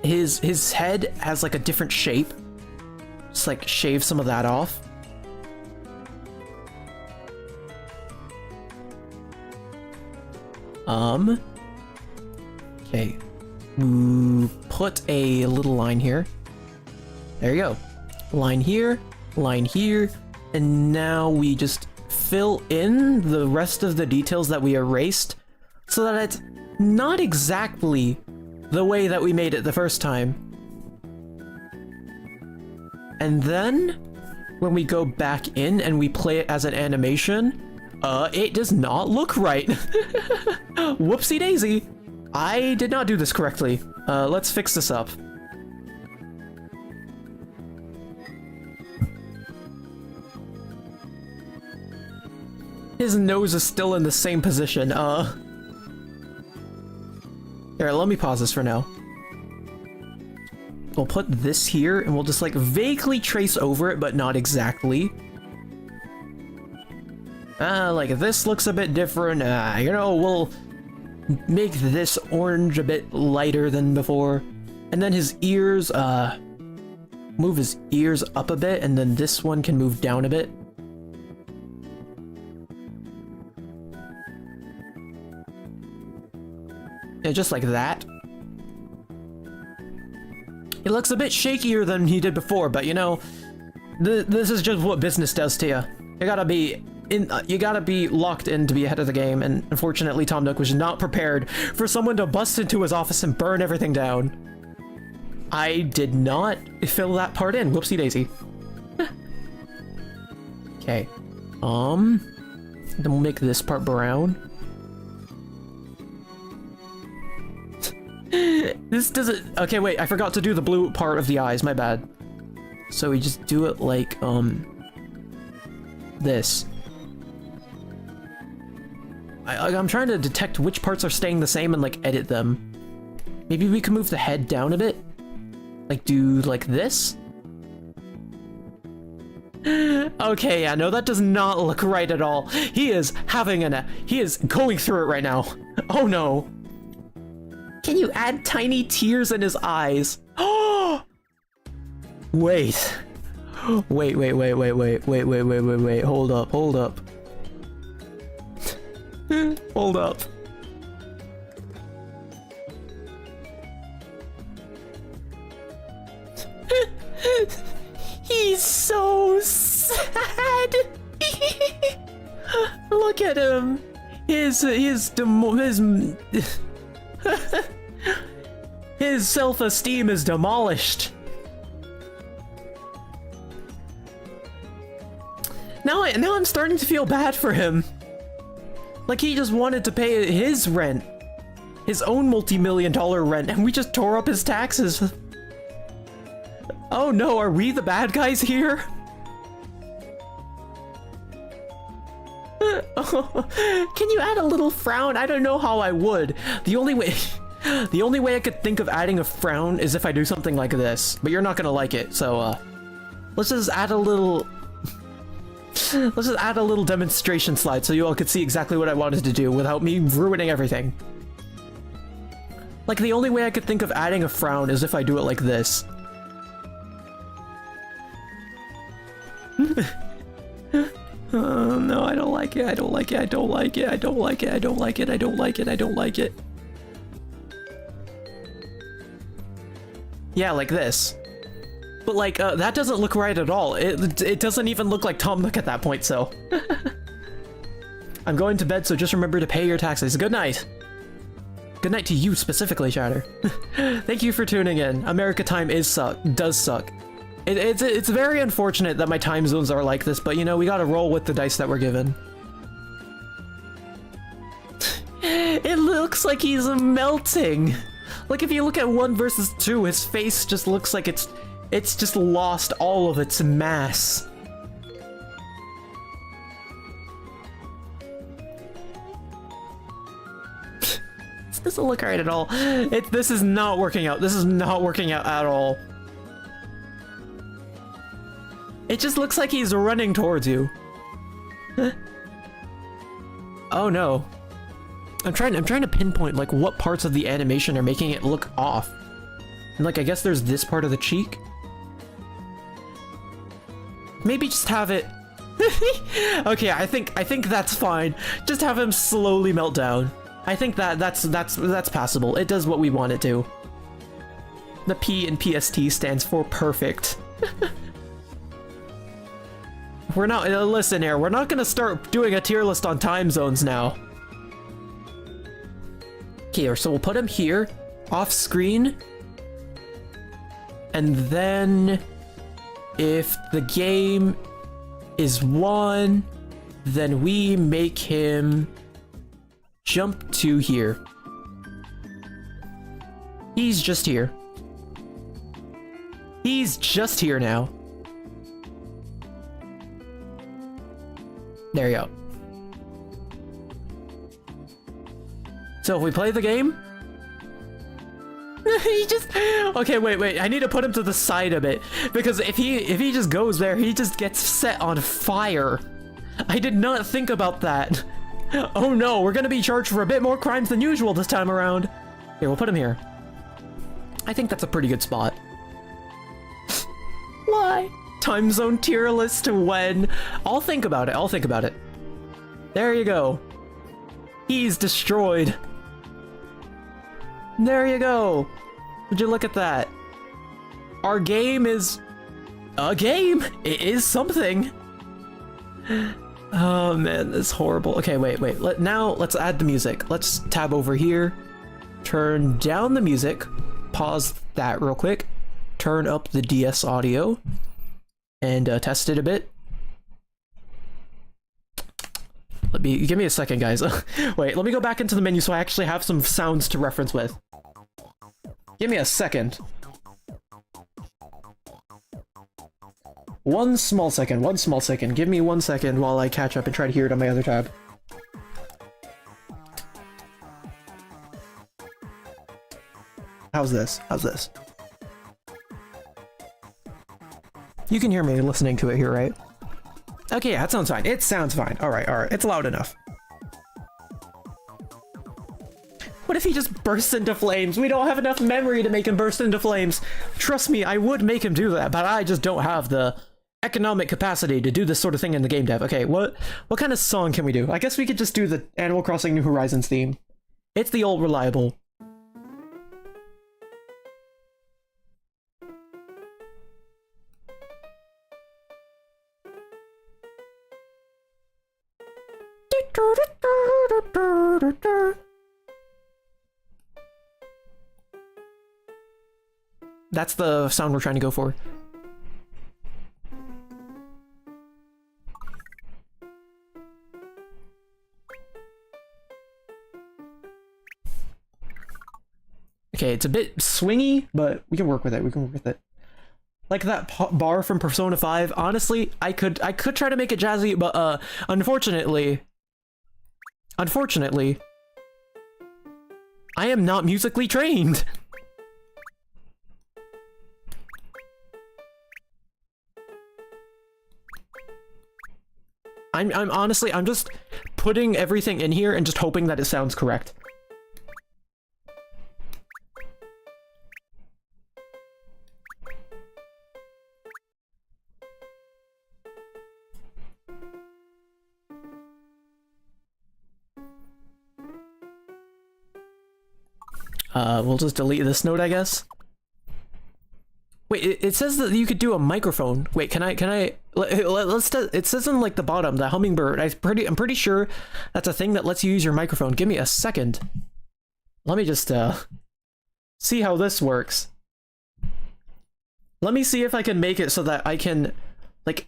Speaker 2: His head has, like, a different shape. Just, like, shave some of that off. Okay. Put a little line here. There you go. Line here, and now we just fill in the rest of the details that we erased so that it's not exactly the way that we made it the first time. And then when we go back in and we play it as an animation, it does not look right. Whoopsie daisy. I did not do this correctly. Let's fix this up. His nose is still in the same position. Here, let me pause this for now. We'll put this here and we'll just like vaguely trace over it, but not exactly. Like this looks a bit different. You know, we'll make this orange a bit lighter than before. And then his ears, move his ears up a bit, and then this one can move down a bit. Yeah, just like that. He looks a bit shakier than he did before, but you know, this is just what business does to you. You gotta be locked in to be ahead of the game, and unfortunately Tom Nook was not prepared for someone to bust into his office and burn everything down. I did not fill that part in. Whoopsie daisy. Okay. Then we'll make this part brown. This doesn't... Okay, wait, I forgot to do the blue part of the eyes, my bad. So we just do it like, this. I'm trying to detect which parts are staying the same and, like, edit them. Maybe we can move the head down a bit? Like, do, like, this? Okay, yeah, no, that does not look right at all. He is he is going through it right now. Oh, no. Can you add tiny tears in his eyes? Oh! Wait. Wait. Hold up. Hold up. He's so sad. Look at him. His self-esteem is demolished. Now I'm starting to feel bad for him. Like he just wanted to pay his rent. His own multi-million-dollar rent, and we just tore up his taxes. Oh no, are we the bad guys here? Can you add a little frown? I don't know how I would. The only way I could think of adding a frown is if I do something like this, but you're not gonna like it, so let's just add a little demonstration slide so you all could see exactly what I wanted to do without me ruining everything. Like the only way I could think of adding a frown is if I do it like this. No, I don't like it. I don't like it. I don't like it. I don't like it. I don't like it. I don't like it. I don't like it. Yeah, like this. But like, that doesn't look right at all. It doesn't even look like Tom Nook at that point, so. I'm going to bed, so just remember to pay your taxes. Good night. Good night to you specifically, Chatter. Thank you for tuning in. America time does suck. It's very unfortunate that my time zones are like this, but you know, we gotta roll with the dice that we're given. It looks like he's melting. Like if you look at 1 versus 2, his face just looks like it's just lost all of its mass. This doesn't look right at all. This is not working out. This is not working out at all. It just looks like he's running towards you. Oh no. I'm trying to pinpoint like what parts of the animation are making it look off. And like I guess there's this part of the cheek. Maybe just have it. Okay, I think that's fine. Just have him slowly melt down. I think that's passable. It does what we want it to. The P in PST stands for perfect. We're not, listen here, we're not gonna start doing a tier list on time zones now. Okay, so we'll put him here, off screen. And then if the game is won, then we make him jump to here. He's just here. He's just here now. There you go. So if we play the game, he just, okay, wait, I need to put him to the side a bit, because if he just goes there, he just gets set on fire. I did not think about that. Oh no, we're gonna be charged for a bit more crimes than usual this time around. Here, we'll put him here. I think that's a pretty good spot. Why? Time zone tier list to when? I'll think about it, I'll think about it. There you go. He's destroyed. There you go. Would you look at that? Our game is a game. It is something. Oh man, that's horrible. Okay, wait. Now let's add the music. Let's tab over here. Turn down the music. Pause that real quick. Turn up the DS audio. And test it a bit. Give me a second, guys. Wait, let me go back into the menu so I actually have some sounds to reference with. Give me a second. One small second. Give me 1 second while I catch up and try to hear it on my other tab. How's this? You can hear me listening to it here, right? Okay, yeah, that sounds fine. It sounds fine. Alright. It's loud enough. What if he just bursts into flames? We don't have enough memory to make him burst into flames. Trust me, I would make him do that, but I just don't have the economic capacity to do this sort of thing in the game dev. Okay, what kind of song can we do? I guess we could just do the Animal Crossing New Horizons theme. It's the old reliable. That's the sound we're trying to go for. Okay, it's a bit swingy, but we can work with it. Like that bar from Persona 5, honestly, I could try to make it jazzy, but unfortunately, I am not musically trained. I'm honestly, I'm just putting everything in here and just hoping that it sounds correct. We'll just delete this note, I guess. Wait, it says that you could do a microphone. Wait, can I it says in like the bottom, the hummingbird. I'm pretty sure that's a thing that lets you use your microphone. Give me a second. Let me just see how this works. Let me see if I can make it so that I can like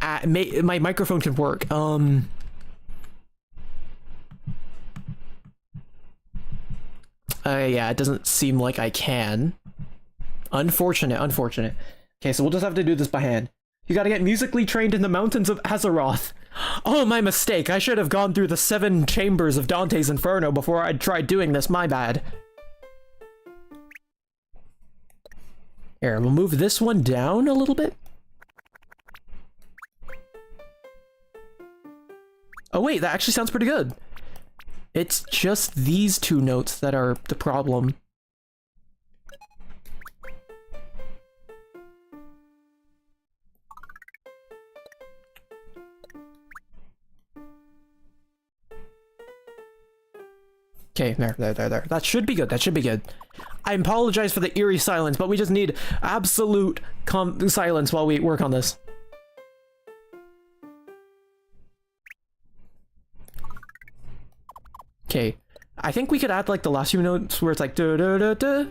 Speaker 2: my microphone can work. Yeah, it doesn't seem like I can. Unfortunate. Okay, so we'll just have to do this by hand. You gotta get musically trained in the mountains of Azeroth. Oh, my mistake. I should have gone through the 7 chambers of Dante's Inferno before I tried doing this. My bad. Here, we'll move this one down a little bit. Oh wait, that actually sounds pretty good. It's just these 2 notes that are the problem. Okay, there. That should be good, I apologize for the eerie silence, but we just need absolute silence while we work on this. Okay, I think we could add like the last few notes where it's like da da da da.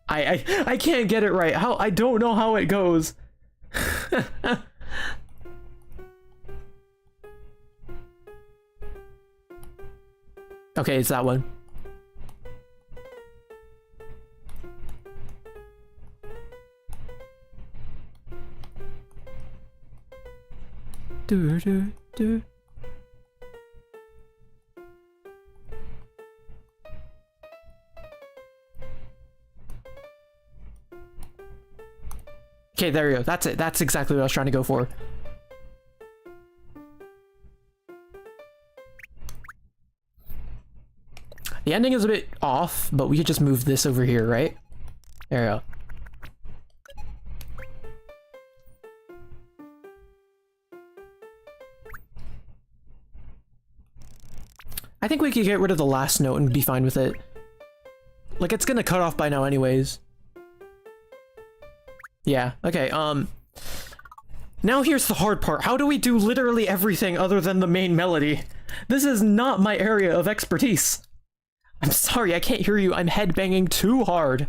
Speaker 2: I can't get it right. How? I don't know how it goes. Okay, it's that one. Do do do. Okay, there you go. That's it. That's exactly what I was trying to go for. The ending is a bit off, but we could just move this over here, right? There we go. I think we could get rid of the last note and be fine with it. Like, it's gonna cut off by now anyways. Yeah, okay, now here's the hard part. How do we do literally everything other than the main melody? This is not my area of expertise. I'm sorry, I can't hear you. I'm headbanging too hard.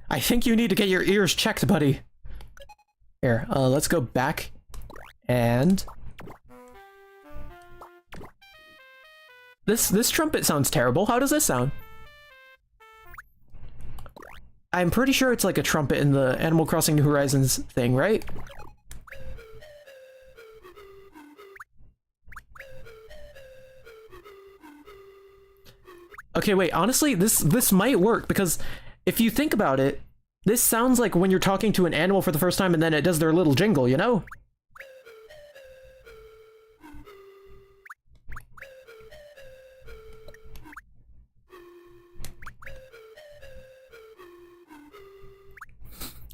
Speaker 2: I think you need to get your ears checked, buddy. Here, let's go back. And... This trumpet sounds terrible. How does this sound? I'm pretty sure it's like a trumpet in the Animal Crossing New Horizons thing, right? Okay, wait, honestly, this might work, because if you think about it, this sounds like when you're talking to an animal for the first time and then it does their little jingle, you know?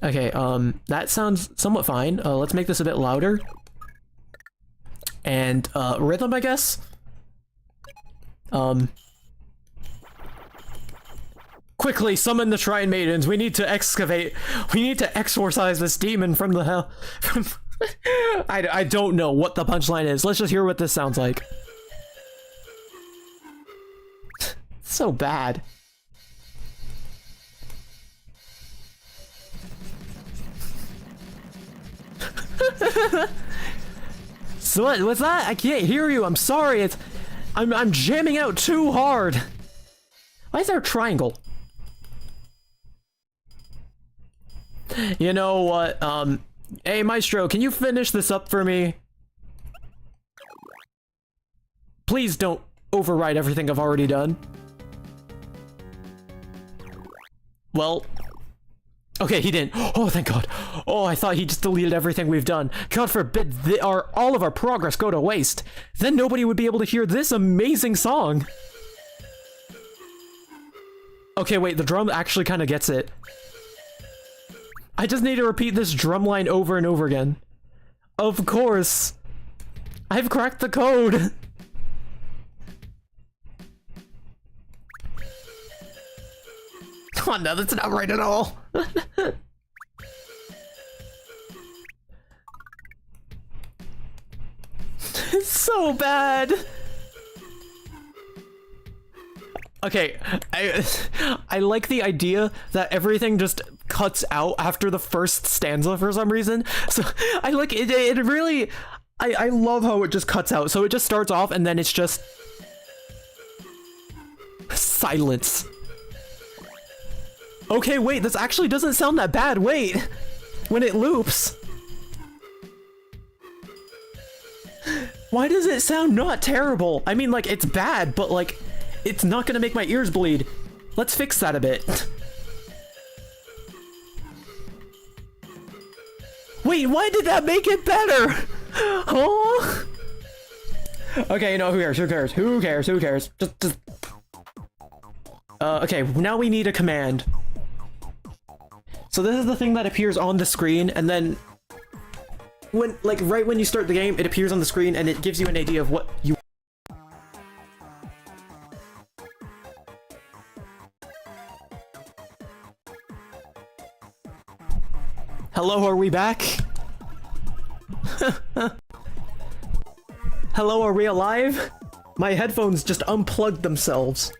Speaker 2: Okay, that sounds somewhat fine. Let's make this a bit louder. And, rhythm, I guess? Quickly, summon the Shrine Maidens. We need to excavate. We need to exorcise this demon from the hell. From I don't know what the punchline is. Let's just hear what this sounds like. So bad. So what? What's that? I can't hear you. I'm sorry. I'm jamming out too hard. Why is there a triangle? You know what? Hey Maestro, can you finish this up for me? Please don't override everything I've already done. Well, okay, he didn't. Oh, thank God. Oh, I thought he just deleted everything we've done. God forbid all of our progress go to waste. Then nobody would be able to hear this amazing song. Okay, wait, the drum actually kind of gets it. I just need to repeat this drum line over and over again. Of course. I've cracked the code. Oh no, that's not right at all. It's so bad. Okay, I like the idea that everything just cuts out after the first stanza for some reason. So I like it. It really, I love how it just cuts out. So it just starts off and then it's just silence. Okay, wait, this actually doesn't sound that bad. Wait, when it loops. Why does it sound not terrible? I mean, like, it's bad, but like, it's not gonna make my ears bleed. Let's fix that a bit. Wait, why did that make it better? Oh. Okay, you know, who cares? Who cares? Who cares? Who cares? Just. Okay, now we need a command. So this is the thing that appears on the screen, and then when, like, right when you start the game, it appears on the screen and it gives you an idea of what you. Hello, are we back? Hello, are we alive? My headphones just unplugged themselves.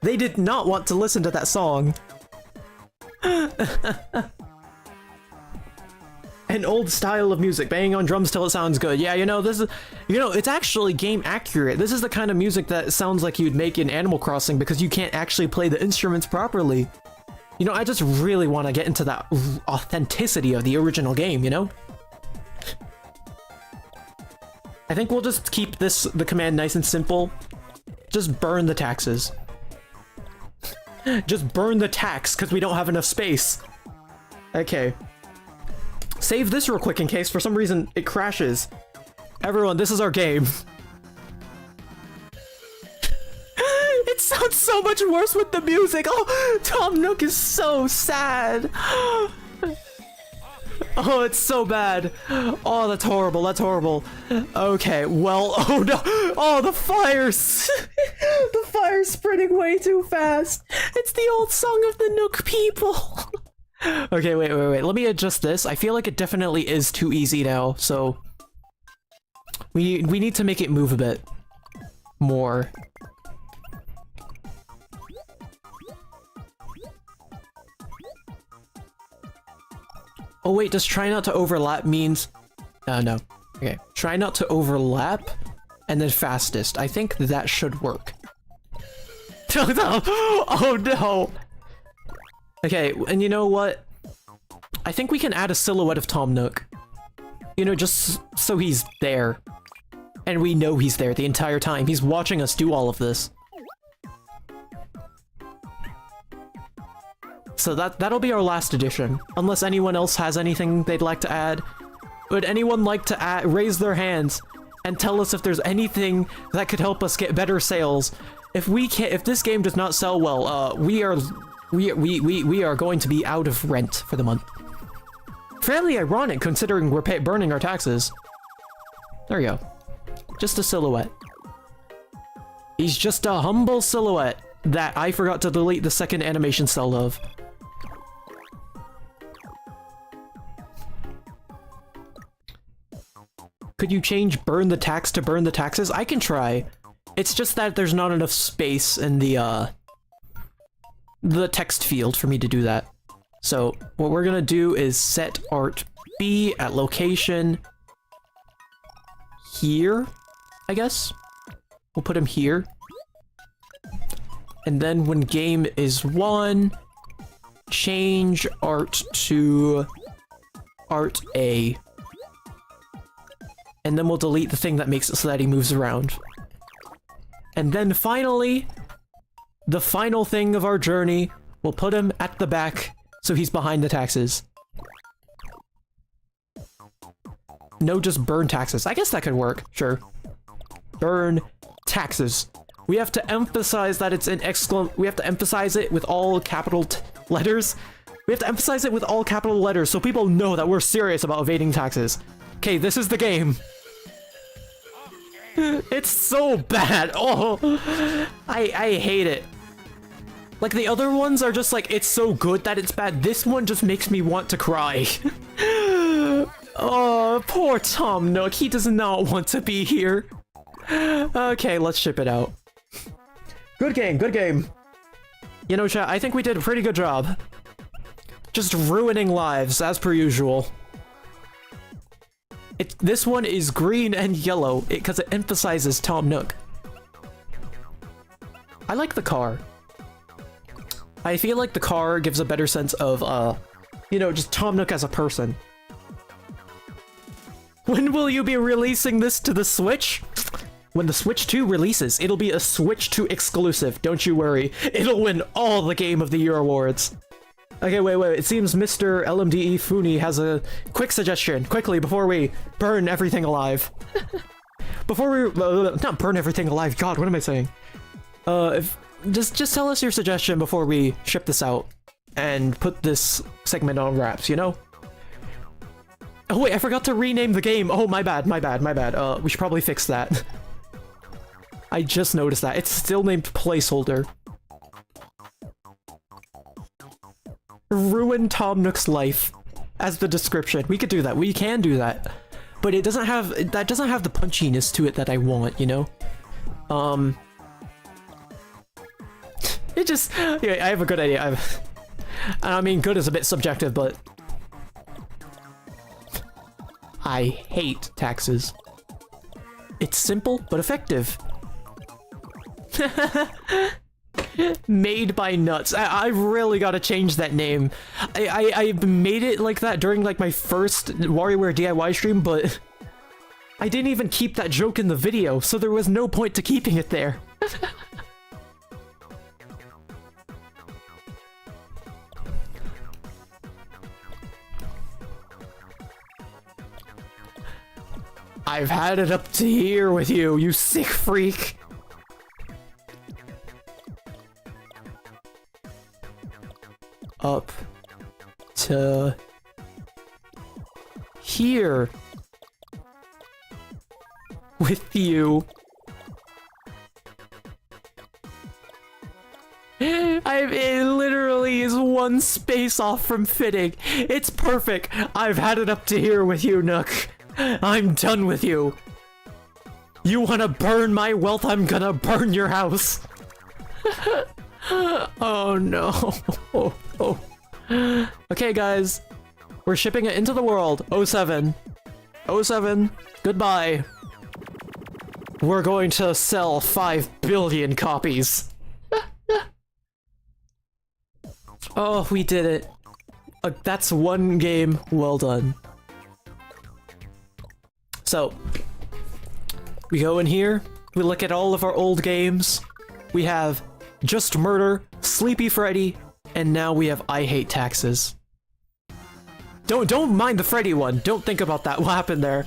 Speaker 2: They did not want to listen to that song. An old style of music, banging on drums till it sounds good. Yeah, you know, this is, you know, it's actually game accurate. This is the kind of music that sounds like you'd make in Animal Crossing because you can't actually play the instruments properly. You know, I just really want to get into that authenticity of the original game, you know? I think we'll just keep the command nice and simple. Just burn the taxes. Just burn the tax, because we don't have enough space. Okay. Save this real quick in case for some reason it crashes. Everyone, this is our game. It sounds so much worse with the music. Oh, Tom Nook is so sad. Oh, it's so bad. Oh, that's horrible. That's horrible. Okay, well, oh no. Oh, the fire's... the fire's spreading way too fast. It's the old song of the Nook people. Okay, wait. Let me adjust this. I feel like it definitely is too easy now, so... We need to make it move a bit more. Oh wait, does try not to overlap means... no. Okay, try not to overlap, and then fastest. I think that should work. Oh no! Oh no! Okay, and you know what? I think we can add a silhouette of Tom Nook. You know, just so he's there. And we know he's there the entire time. He's watching us do all of this. So that'll be our last edition. Unless anyone else has anything they'd like to add. Would anyone like to raise their hands and tell us if there's anything that could help us get better sales? If this game does not sell well, we are going to be out of rent for the month. Fairly ironic considering we're burning our taxes. There we go. Just a silhouette. He's just a humble silhouette that I forgot to delete the second animation cell of. Could you change burn the tax to burn the taxes? I can try. It's just that there's not enough space in the text field for me to do that. So what we're gonna do is set art B at location here, I guess. We'll put him here. And then when game is 1, change art to art A. And then we'll delete the thing that makes it so that he moves around. And then finally, the final thing of our journey, we'll put him at the back so he's behind the taxes. No, just burn taxes. I guess that could work, sure. Burn taxes. We have to emphasize that it's an we have to emphasize it with all capital letters. We have to emphasize it with all capital letters so people know that we're serious about evading taxes. Okay, this is the game. It's so bad. Oh, I hate it. Like the other ones are just like, it's so good that it's bad. This one just makes me want to cry. Oh, poor Tom Nook. He does not want to be here. Okay, let's ship it out. Good game, good game. You know, chat, I think we did a pretty good job. Just ruining lives, as per usual. This one is green and yellow, because it emphasizes Tom Nook. I like the car. I feel like the car gives a better sense of, you know, just Tom Nook as a person. When will you be releasing this to the Switch? When the Switch 2 releases, it'll be a Switch 2 exclusive, don't you worry. It'll win all the Game of the Year awards. Okay, wait, it seems Mr. LMDE Funi has a quick suggestion, quickly, before we burn everything alive. Before we, not burn everything alive, god, what am I saying? Just tell us your suggestion before we ship this out, and put this segment on wraps, you know? Oh wait, I forgot to rename the game. Oh, my bad. We should probably fix that. I just noticed that. It's still named Placeholder. Ruin Tom Nook's life as the description. We could do that. We can do that. But it doesn't have the punchiness to it that I want, you know? It just... Yeah, I have a good idea. And I mean, good is a bit subjective, but I hate taxes. It's simple but effective. Made by Nuts. I really gotta change that name. I made it like that during like my first WarioWare DIY stream, but I didn't even keep that joke in the video, so there was no point to keeping it there. I've had it up to here with you, you sick freak. Up to here with you. It literally is one space off from fitting. It's perfect. I've had it up to here with you, Nook. I'm done with you. You wanna burn my wealth? I'm gonna burn your house. Oh no. Okay, guys. We're shipping it into the world. 07. 07. Goodbye. We're going to sell 5 billion copies. Oh, we did it. That's one game well done. So, we go in here, we look at all of our old games. We have Just Murder, Sleepy Freddy, and now we have I Hate Taxes. Don't mind the Freddy one. Don't think about that. What happened there?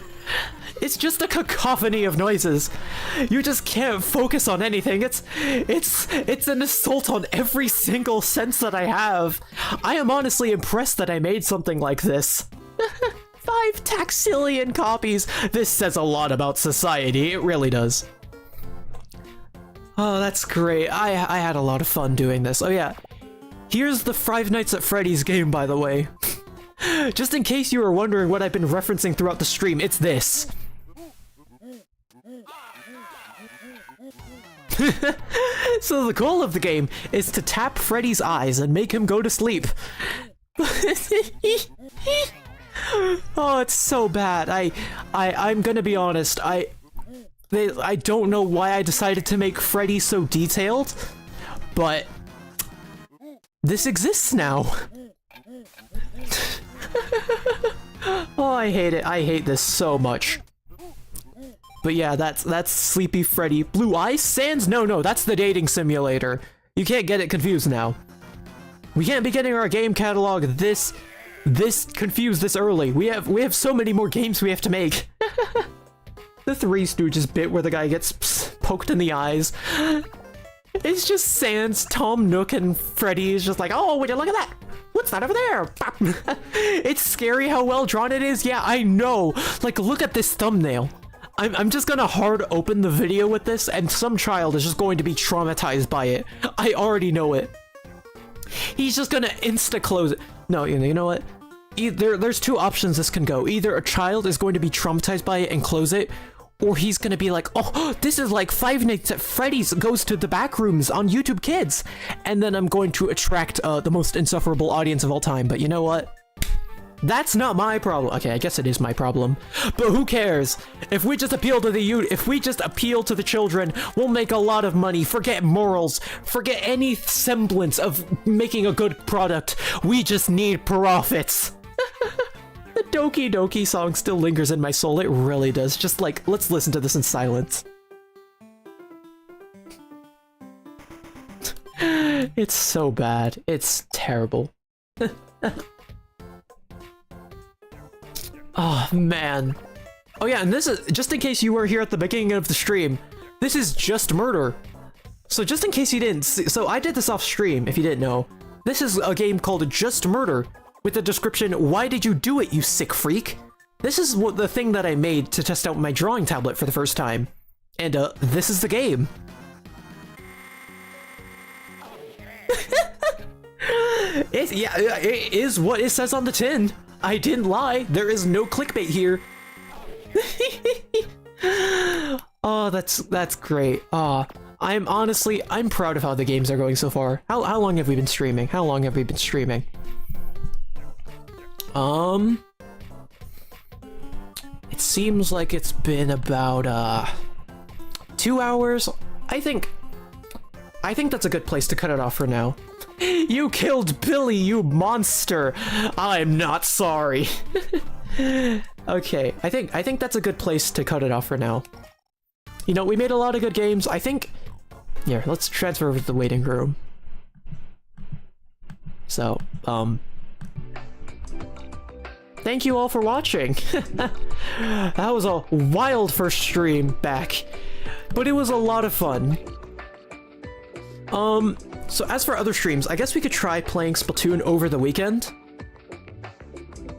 Speaker 2: It's just a cacophony of noises. You just can't focus on anything. It's an assault on every single sense that I have. I am honestly impressed that I made something like this. 5 taxillion copies. This says a lot about society. It really does. Oh, that's great. I had a lot of fun doing this. Oh yeah. Here's the Five Nights at Freddy's game, by the way. Just in case you were wondering what I've been referencing throughout the stream, it's this. So the goal of the game is to tap Freddy's eyes and make him go to sleep. Oh, it's so bad. I'm gonna be honest. I don't know why I decided to make Freddy so detailed, but this exists now. Oh, I hate it. I hate this so much. But yeah, that's Sleepy Freddy. Blue Eyes Sands? No, that's the dating simulator. You can't get it confused now. We can't be getting our game catalog this confused this early. We have so many more games we have to make. The Three Stooges bit where the guy gets poked in the eyes. It's just Sans, Tom Nook, and Freddy is just like, oh, would you look at that? What's that over there? It's scary how well drawn it is. Yeah, I know. Like, look at this thumbnail. I'm just gonna hard open the video with this, and some child is just going to be traumatized by it. I already know it. He's just gonna insta-close it. No, you know what? There's two options this can go. Either a child is going to be traumatized by it and close it, or he's gonna be like, oh, this is like Five Nights at Freddy's goes to the back rooms on YouTube Kids. And then I'm going to attract the most insufferable audience of all time. But you know what? That's not my problem. Okay, I guess it is my problem. But who cares? If we just appeal to the youth, if we just appeal to the children, we'll make a lot of money. Forget morals. Forget any semblance of making a good product. We just need profits. The Doki Doki song still lingers in my soul. It really does. Just like, let's listen to this in silence. It's so bad. It's terrible. Oh, man. Oh yeah, and this is, just in case you were here at the beginning of the stream, this is Just Murder. So just in case you didn't see, so I did this off stream, if you didn't know. This is a game called Just Murder, with the description, why did you do it, you sick freak? This is what the thing that I made to test out my drawing tablet for the first time. And this is the game. It is what it says on the tin. I didn't lie. There is no clickbait here. Oh, that's great. Oh, I'm proud of how the games are going so far. How long have we been streaming? How long have we been streaming? It seems like it's been about 2 hours. I think that's a good place to cut it off for now. You killed Billy, you monster! I'm not sorry. Okay, I think that's a good place to cut it off for now. You know, we made a lot of good games. I think... Here, let's transfer over to the waiting room. So, thank you all for watching. That was a wild first stream back, but it was a lot of fun. So as for other streams, I guess we could try playing Splatoon over the weekend.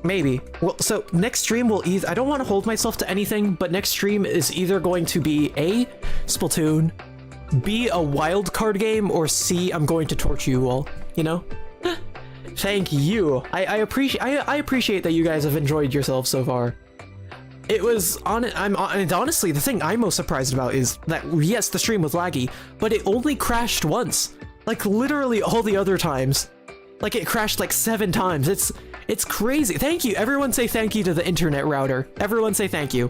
Speaker 2: Maybe. Well, so next stream will either... I don't want to hold myself to anything, but next stream is either going to be A, Splatoon, B, a wild card game, or C, I'm going to torture you all, you know? Thank you. I appreciate that you guys have enjoyed yourselves so far. It was and honestly, the thing I'm most surprised about is that, yes, the stream was laggy, but it only crashed once. Like, literally all the other times. Like, it crashed like 7 times. It's crazy. Thank you. Everyone say thank you to the internet router. Everyone say thank you.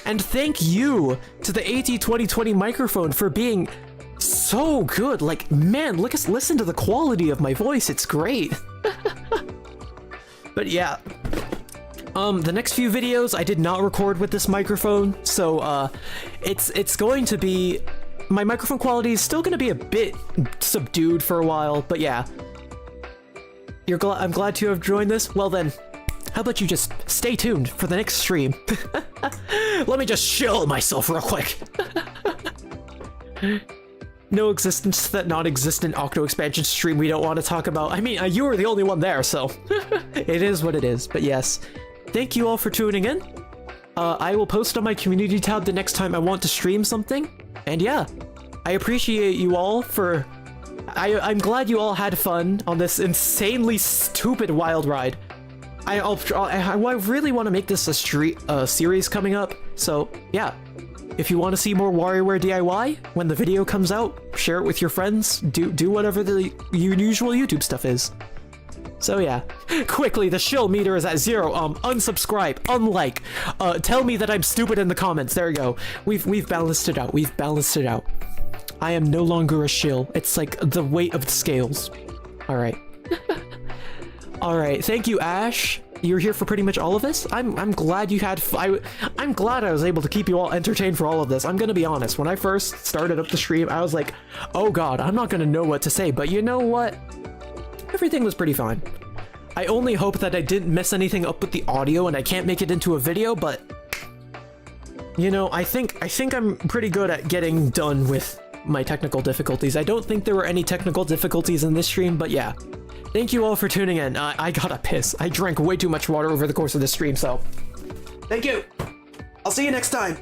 Speaker 2: And thank you to the AT2020 microphone for being so good. Like, man, listen to the quality of my voice. It's great. But yeah. The next few videos I did not record with this microphone, so it's going to be... My microphone quality is still going to be a bit subdued for a while, but yeah. I'm glad to have joined this. Well then, how about you just stay tuned for the next stream? Let me just chill myself real quick. No existence to that non-existent Octo expansion stream we don't want to talk about. I mean, you were the only one there, so it is what it is. But yes, thank you all for tuning in. I will post on my community tab the next time I want to stream something. And yeah, I appreciate you all for... I'm glad you all had fun on this insanely stupid wild ride. I really want to make this a series coming up, so yeah. If you want to see more WarioWare DIY, when the video comes out, share it with your friends, do whatever the usual YouTube stuff is. So yeah. Quickly, the shill meter is at 0. Unsubscribe, unlike, tell me that I'm stupid in the comments. There we go. We've balanced it out. We've balanced it out. I am no longer a shill. It's like the weight of the scales. Alright. Alright, thank you, Ash. You're here for pretty much all of this. I'm glad you had I'm glad I was able to keep you all entertained for all of this. I'm gonna be honest, when I first started up the stream, I was like, oh god, I'm not gonna know what to say, but you know what? Everything was pretty fine. I only hope that I didn't mess anything up with the audio and I can't make it into a video, but you know, I think I'm pretty good at getting done with my technical difficulties. I don't think there were any technical difficulties in this stream, but yeah. Thank you all for tuning in. I gotta piss. I drank way too much water over the course of this stream, so... Thank you! I'll see you next time!